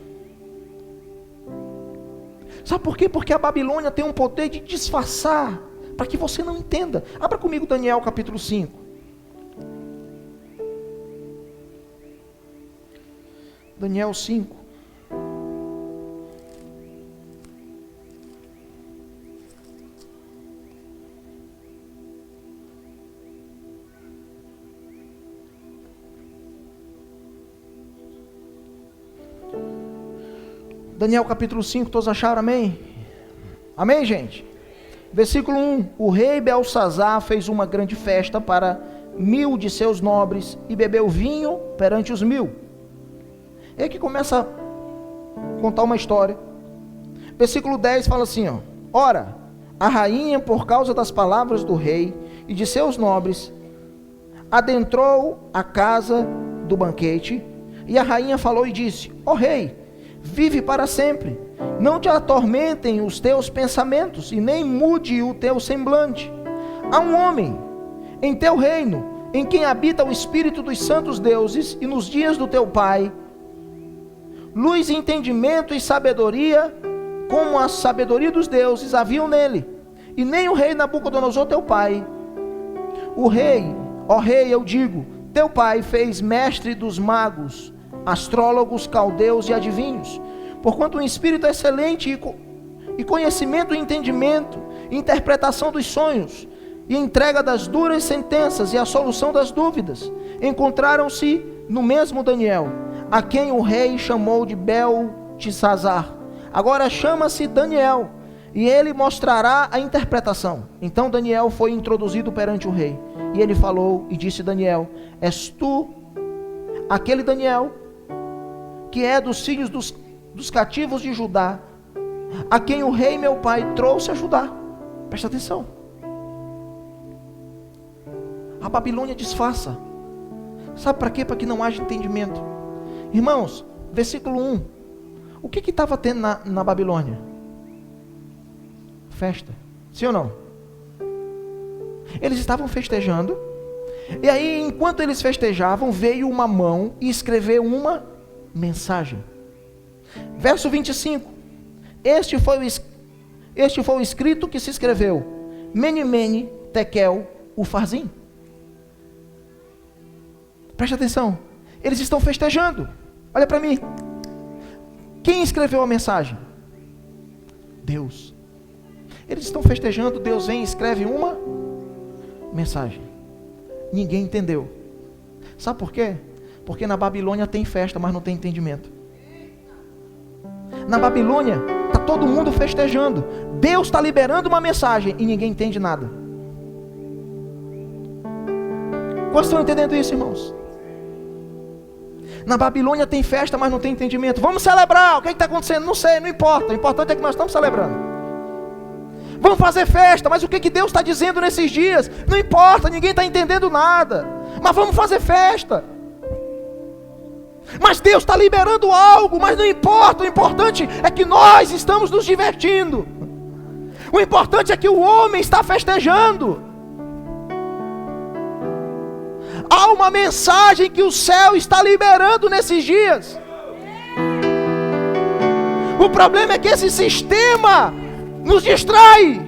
Sabe por quê? Porque a Babilônia tem um poder de disfarçar, para que você não entenda. Abra comigo Daniel capítulo 5. Daniel 5. Daniel capítulo 5, todos acharam, amém? Amém, gente? Versículo 1, o rei Belsazar fez uma grande festa para 1000 de seus nobres e bebeu vinho perante os 1000. É aí que começa a contar uma história. Versículo 10 fala assim, ó: ora, a rainha, por causa das palavras do rei e de seus nobres, adentrou a casa do banquete, e a rainha falou e disse: ó rei, vive para sempre, não te atormentem os teus pensamentos, e nem mude o teu semblante. Há um homem em teu reino, em quem habita o Espírito dos santos deuses, e nos dias do teu pai, luz, entendimento e sabedoria, como a sabedoria dos deuses, haviam nele, e nem o rei Nabucodonosor teu pai. O rei, ó rei, eu digo, teu pai fez mestre dos magos, astrólogos, caldeus e adivinhos, porquanto um espírito excelente e conhecimento e entendimento, interpretação dos sonhos, e entrega das duras sentenças e a solução das dúvidas, encontraram-se no mesmo Daniel, a quem o rei chamou de Beltesazar. Agora chama-se Daniel, e ele mostrará a interpretação. Então Daniel foi introduzido perante o rei, e ele falou e disse: Daniel, és tu aquele Daniel que é dos filhos dos cativos de Judá, a quem o rei meu pai trouxe a Judá? Presta atenção. A Babilônia disfarça. Sabe para quê? Para que não haja entendimento. Irmãos, versículo 1. O que estava tendo na Babilônia? Festa. Sim ou não? Eles estavam festejando. E aí, enquanto eles festejavam, veio uma mão e escreveu uma mensagem. Verso 25. Este foi o escrito que se escreveu: Mene, Mene, Tekel, Ufarzim. Preste atenção. Eles estão festejando. Olha para mim. Quem escreveu a mensagem? Deus. Eles estão festejando. Deus vem e escreve uma mensagem. Ninguém entendeu. Sabe por quê? Porque na Babilônia tem festa, mas não tem entendimento. Na Babilônia está todo mundo festejando. Deus está liberando uma mensagem e ninguém entende nada. Quantos estão entendendo isso, irmãos? Na Babilônia tem festa, mas não tem entendimento. Vamos celebrar. O que está acontecendo? Não sei, não importa. O importante é que nós estamos celebrando. Vamos fazer festa, mas o que Deus está dizendo nesses dias? Não importa, ninguém está entendendo nada. Mas vamos fazer festa. Mas Deus está liberando algo, mas não importa. O importante é que nós estamos nos divertindo. O importante é que o homem está festejando. Há uma mensagem que o céu está liberando nesses dias. O problema é que esse sistema nos distrai.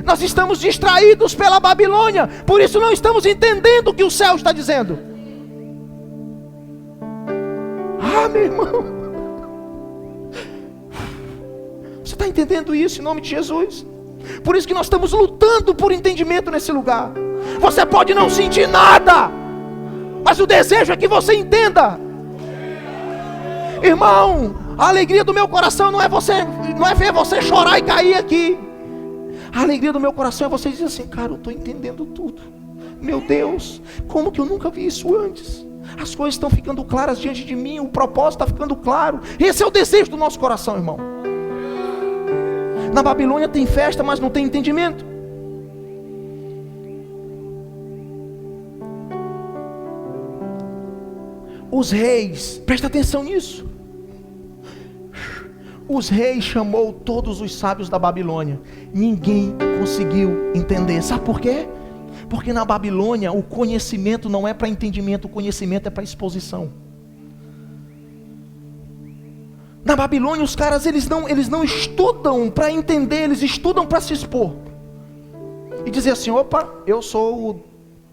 Nós estamos distraídos pela Babilônia. Por isso não estamos entendendo o que o céu está dizendo. Ah, meu irmão, você está entendendo isso em nome de Jesus? Por isso que nós estamos lutando por entendimento nesse lugar. Você pode não sentir nada, mas o desejo é que você entenda. Irmão, a alegria do meu coração não é ver você chorar e cair aqui. A alegria do meu coração é você dizer assim: cara, eu estou entendendo tudo. Meu Deus, como que eu nunca vi isso antes? As coisas estão ficando claras diante de mim, o propósito está ficando claro. Esse é o desejo do nosso coração, irmão. Na Babilônia tem festa, mas não tem entendimento. Os reis, presta atenção nisso. Os reis chamou todos os sábios da Babilônia. Ninguém conseguiu entender. Sabe por quê? Porque na Babilônia o conhecimento não é para entendimento, o conhecimento é para exposição. Na Babilônia os caras eles não estudam para entender, eles estudam para se expor. E dizer assim: opa, eu sou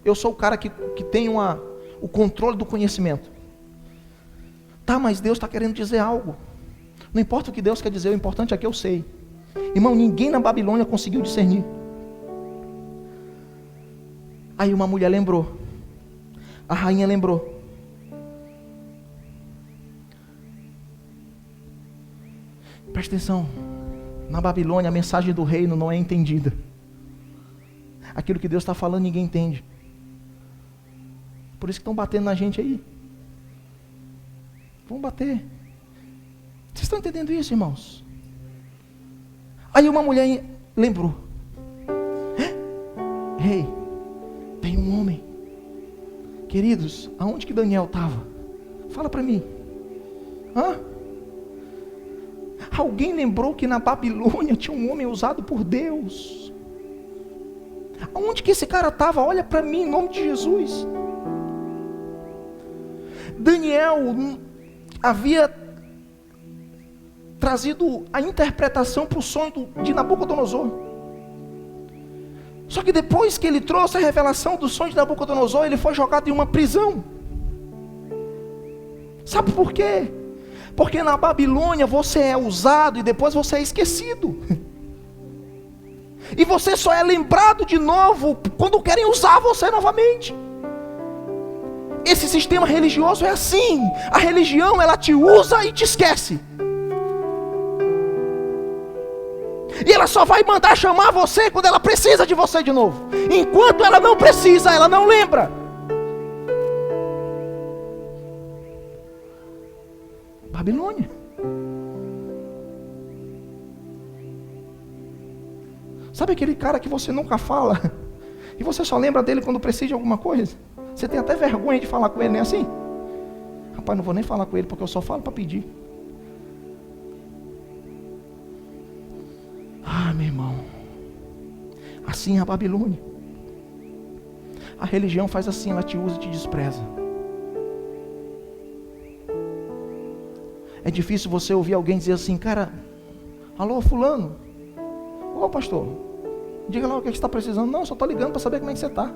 o cara que tem o controle do conhecimento. Tá, mas Deus está querendo dizer algo. Não importa o que Deus quer dizer, o importante é que eu sei. Irmão, ninguém na Babilônia conseguiu discernir. Aí uma mulher lembrou. A rainha lembrou. Presta atenção. Na Babilônia a mensagem do reino não é entendida. Aquilo que Deus está falando ninguém entende. Por isso que estão batendo na gente aí. Vão bater. Vocês estão entendendo isso, irmãos? Aí uma mulher lembrou. Ei, tem um homem. Queridos, aonde que Daniel estava? Fala para mim. Alguém lembrou que na Babilônia tinha um homem usado por Deus. Aonde que esse cara estava? Olha para mim em nome de Jesus. Daniel havia trazido a interpretação para o sonho de Nabucodonosor. Só que depois que ele trouxe a revelação do sonho de Nabucodonosor, ele foi jogado em uma prisão. Sabe por quê? Porque na Babilônia você é usado e depois você é esquecido. E você só é lembrado de novo quando querem usar você novamente. Esse sistema religioso é assim. A religião ela te usa e te esquece. E ela só vai mandar chamar você quando ela precisa de você de novo. Enquanto ela não precisa, ela não lembra. Babilônia. Sabe aquele cara que você nunca fala e você só lembra dele quando precisa de alguma coisa? Você tem até vergonha de falar com ele, não é assim? Rapaz, não vou nem falar com ele, porque eu só falo para pedir. Ah, meu irmão, assim é a Babilônia. A religião faz assim, ela te usa e te despreza. É difícil você ouvir alguém dizer assim, cara, alô fulano, ô pastor, diga lá o que você está precisando. Não, só estou ligando para saber como é que você está.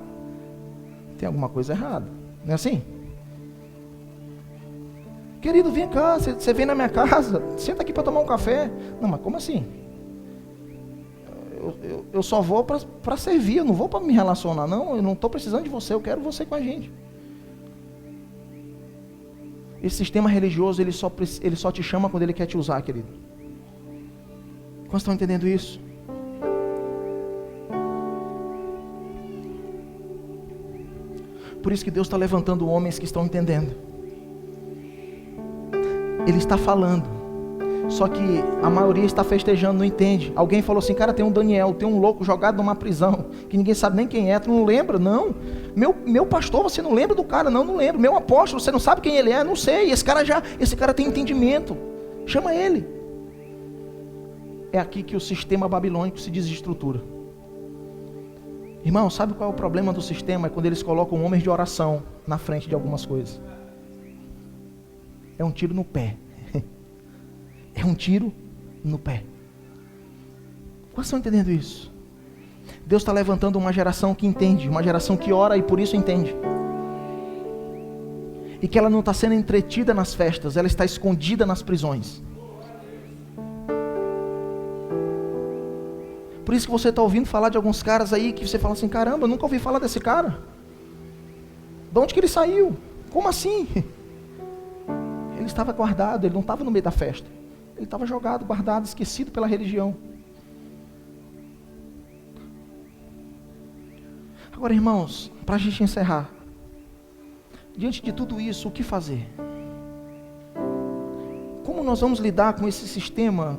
Tem alguma coisa errada, não é assim? Querido, vem cá, você vem na minha casa, senta aqui para tomar um café. Não, mas como assim? Eu só vou para servir, eu não vou para me relacionar, não. Eu não estou precisando de você, eu quero você com a gente. Esse sistema religioso, ele só te chama quando ele quer te usar, querido. Quantos estão entendendo isso? Por isso que Deus está levantando homens que estão entendendo. Ele está falando. Só que a maioria está festejando, não entende. Alguém falou assim, cara, tem um Daniel, tem um louco jogado numa prisão, que ninguém sabe nem quem é, tu não lembra? Não. Meu pastor, você não lembra do cara? Não lembro. Meu apóstolo, você não sabe quem ele é? Não sei. Esse cara tem entendimento. Chama ele. É aqui que o sistema babilônico se desestrutura. Irmão, sabe qual é o problema do sistema? É quando eles colocam homens de oração na frente de algumas coisas. É um tiro no pé. É um tiro no pé. Quantos estão entendendo isso? Deus está levantando uma geração que entende, uma geração que ora e por isso entende. E que ela não está sendo entretida nas festas, ela está escondida nas prisões. Por isso que você está ouvindo falar de alguns caras aí que você fala assim, caramba, eu nunca ouvi falar desse cara. De onde que ele saiu? Como assim? Ele estava guardado, ele não estava no meio da festa. Ele estava jogado, guardado, esquecido pela religião. Agora, irmãos, para a gente encerrar, diante de tudo isso, o que fazer? Como nós vamos lidar com esse sistema,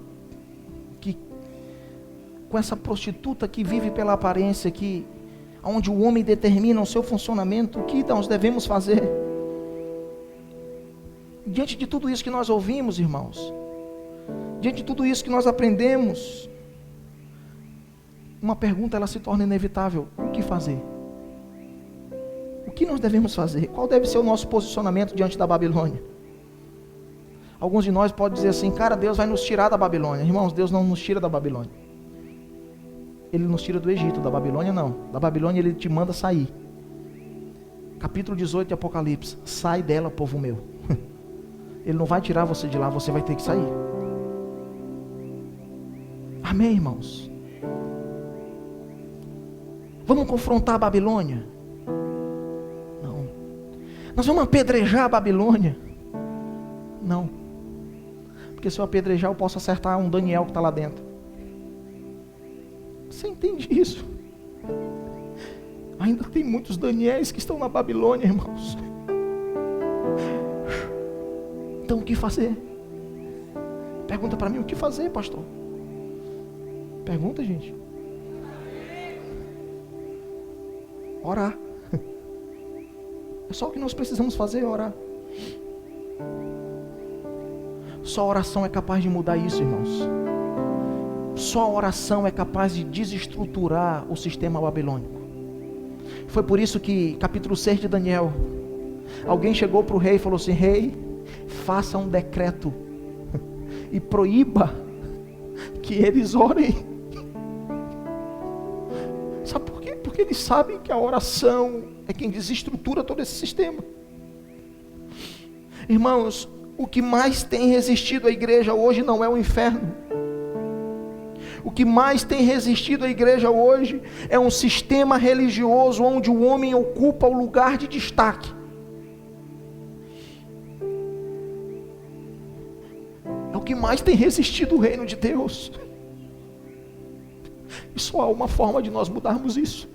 com essa prostituta que vive pela aparência, onde o homem determina o seu funcionamento? O que nós devemos fazer? Diante de tudo isso que nós ouvimos, irmãos, diante de tudo isso que nós aprendemos, uma pergunta ela se torna inevitável: o que fazer? O que nós devemos fazer? Qual deve ser o nosso posicionamento diante da Babilônia? Alguns de nós podem dizer assim, cara, Deus vai nos tirar da Babilônia. Irmãos, Deus não nos tira da Babilônia. Ele nos tira do Egito, da Babilônia não. Da Babilônia Ele te manda sair. Capítulo 18 de Apocalipse: sai dela, povo meu. Ele não vai tirar você de lá, você vai ter que sair. Amém, irmãos? Vamos confrontar a Babilônia? Não. Nós vamos apedrejar a Babilônia? Não. Porque se eu apedrejar, eu posso acertar um Daniel que está lá dentro. Você entende isso? Ainda tem muitos Daniéis que estão na Babilônia, irmãos. Então o que fazer? Pergunta para mim, o que fazer, pastor? Pergunta, gente. Orar. É só o que nós precisamos fazer, é orar. Só a oração é capaz de mudar isso, irmãos. Só a oração é capaz de desestruturar o sistema babilônico. Foi por isso que, capítulo 6 de Daniel, alguém chegou para o rei e falou assim: rei, faça um decreto e proíba que eles orem. Sabe por quê? Porque eles sabem que a oração é quem desestrutura todo esse sistema. Irmãos, o que mais tem resistido à igreja hoje não é o inferno. O que mais tem resistido à igreja hoje é um sistema religioso onde o homem ocupa o lugar de destaque. É o que mais tem resistido o reino de Deus. E só há uma forma de nós mudarmos isso.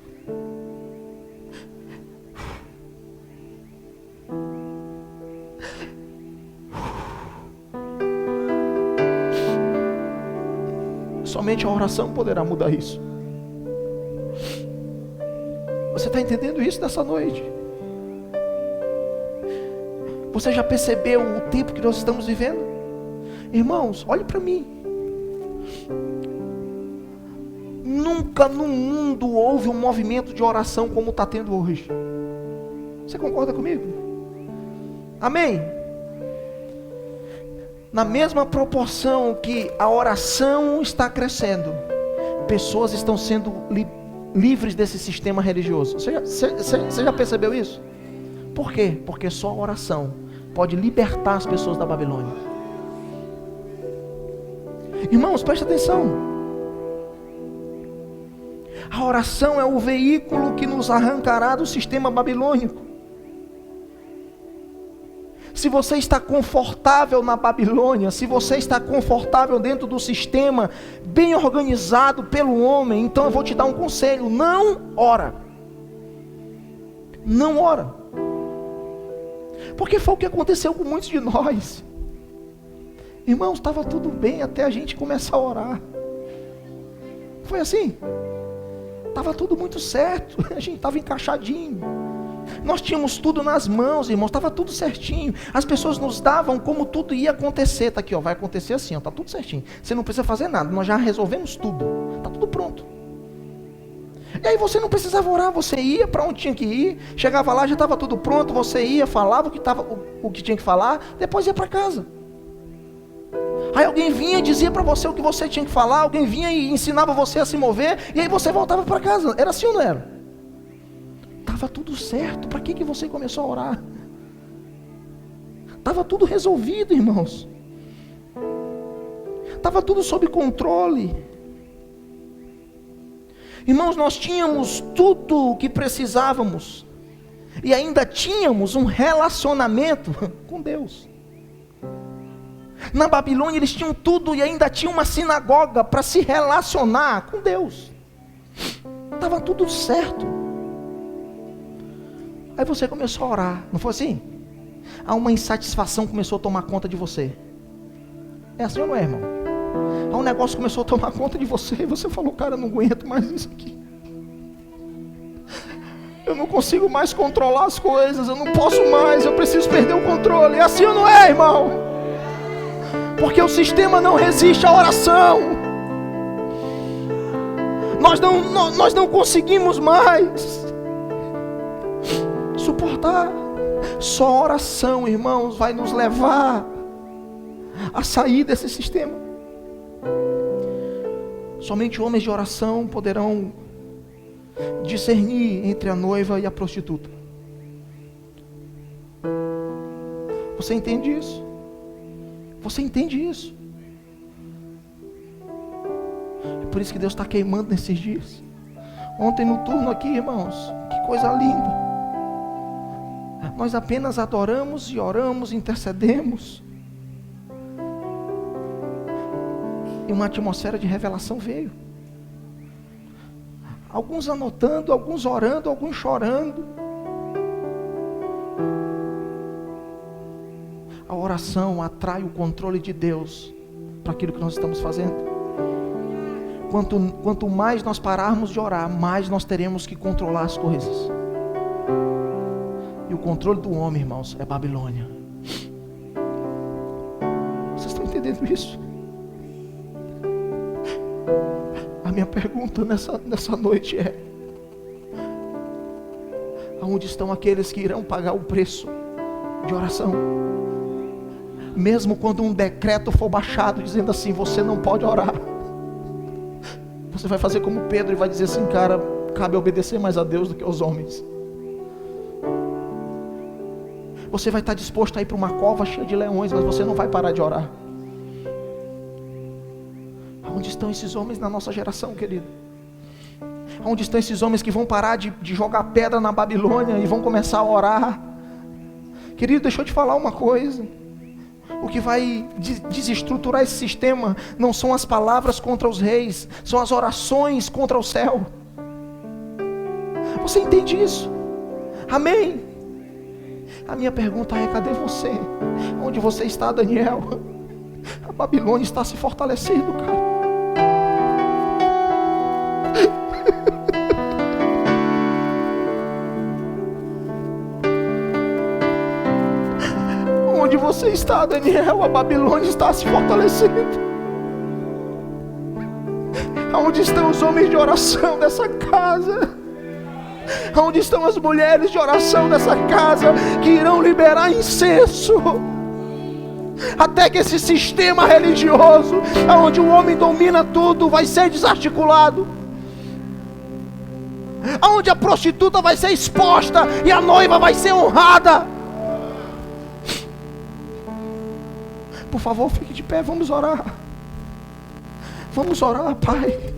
Somente a oração poderá mudar isso. Você está entendendo isso nessa noite? Você já percebeu o tempo que nós estamos vivendo? Irmãos, olhe para mim. Nunca no mundo houve um movimento de oração como está tendo hoje. Você concorda comigo? Amém? Na mesma proporção que a oração está crescendo, pessoas estão sendo livres desse sistema religioso. Você já percebeu isso? Por quê? Porque só a oração pode libertar as pessoas da Babilônia. Irmãos, preste atenção. A oração é o veículo que nos arrancará do sistema babilônico. Se você está confortável na Babilônia, se você está confortável dentro do sistema bem organizado pelo homem, então eu vou te dar um conselho: não ora. Não ora. Porque foi o que aconteceu com muitos de nós. Irmãos, estava tudo bem até a gente começar a orar. Foi assim. Estava tudo muito certo, a gente estava encaixadinho. Nós tínhamos tudo nas mãos, irmãos, estava tudo certinho. As pessoas nos davam como tudo ia acontecer. Está aqui, ó, vai acontecer assim, está tudo certinho. Você não precisa fazer nada, nós já resolvemos tudo. Está tudo pronto. E aí você não precisava orar, você ia para onde tinha que ir. Chegava lá, já estava tudo pronto, você ia, falava o que tinha que falar, depois ia para casa. Aí alguém vinha e dizia para você o que você tinha que falar, alguém vinha e ensinava você a se mover, e aí você voltava para casa. Era assim ou não era? Estava tudo certo, para que você começou a orar? Estava tudo resolvido, irmãos. Estava tudo sob controle. Irmãos, nós tínhamos tudo o que precisávamos, e ainda tínhamos um relacionamento com Deus. Na Babilônia eles tinham tudo e ainda tinha uma sinagoga para se relacionar com Deus. Estava tudo certo. Aí você começou a orar, não foi assim? Aí uma insatisfação começou a tomar conta de você. É assim ou não é, irmão? Aí um negócio começou a tomar conta de você e você falou: cara, eu não aguento mais isso aqui. Eu não consigo mais controlar as coisas, eu não posso mais, eu preciso perder o controle. É assim ou não é, irmão? Porque o sistema não resiste à oração. Nós não conseguimos mais suportar. Só a oração, irmãos, vai nos levar a sair desse sistema. Somente homens de oração poderão discernir entre a noiva e a prostituta. Você entende isso? Você entende isso? É por isso que Deus está queimando nesses dias. Ontem no turno aqui, irmãos, que coisa linda. Nós apenas adoramos e oramos, intercedemos. E uma atmosfera de revelação veio. Alguns anotando, alguns orando, alguns chorando. A oração atrai o controle de Deus para aquilo que nós estamos fazendo. Quanto mais nós pararmos de orar, mais nós teremos que controlar as coisas. E o controle do homem, irmãos, é Babilônia. Vocês estão entendendo isso? A minha pergunta nessa noite é: aonde estão aqueles que irão pagar o preço de oração? Mesmo quando um decreto for baixado dizendo assim: você não pode orar, você vai fazer como Pedro e vai dizer assim: cara, cabe obedecer mais a Deus do que aos homens. Você vai estar disposto a ir para uma cova cheia de leões, mas você não vai parar de orar. Onde estão esses homens na nossa geração, querido? Onde estão esses homens que vão parar de jogar pedra na Babilônia e vão começar a orar? Querido, deixa eu te falar uma coisa. O que vai desestruturar esse sistema não são as palavras contra os reis, são as orações contra o céu. Você entende isso? Amém? A minha pergunta é: cadê você? Onde você está, Daniel? A Babilônia está se fortalecendo, cara. Aonde você está, Daniel, a Babilônia está se fortalecendo. Aonde estão os homens de oração dessa casa? Aonde estão as mulheres de oração dessa casa que irão liberar incenso? Até que esse sistema religioso, onde o homem domina tudo, vai ser desarticulado. Onde a prostituta vai ser exposta e a noiva vai ser honrada. Por favor, fique de pé, vamos orar. Vamos orar, Pai.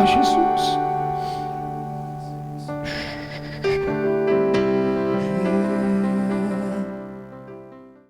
Jesus.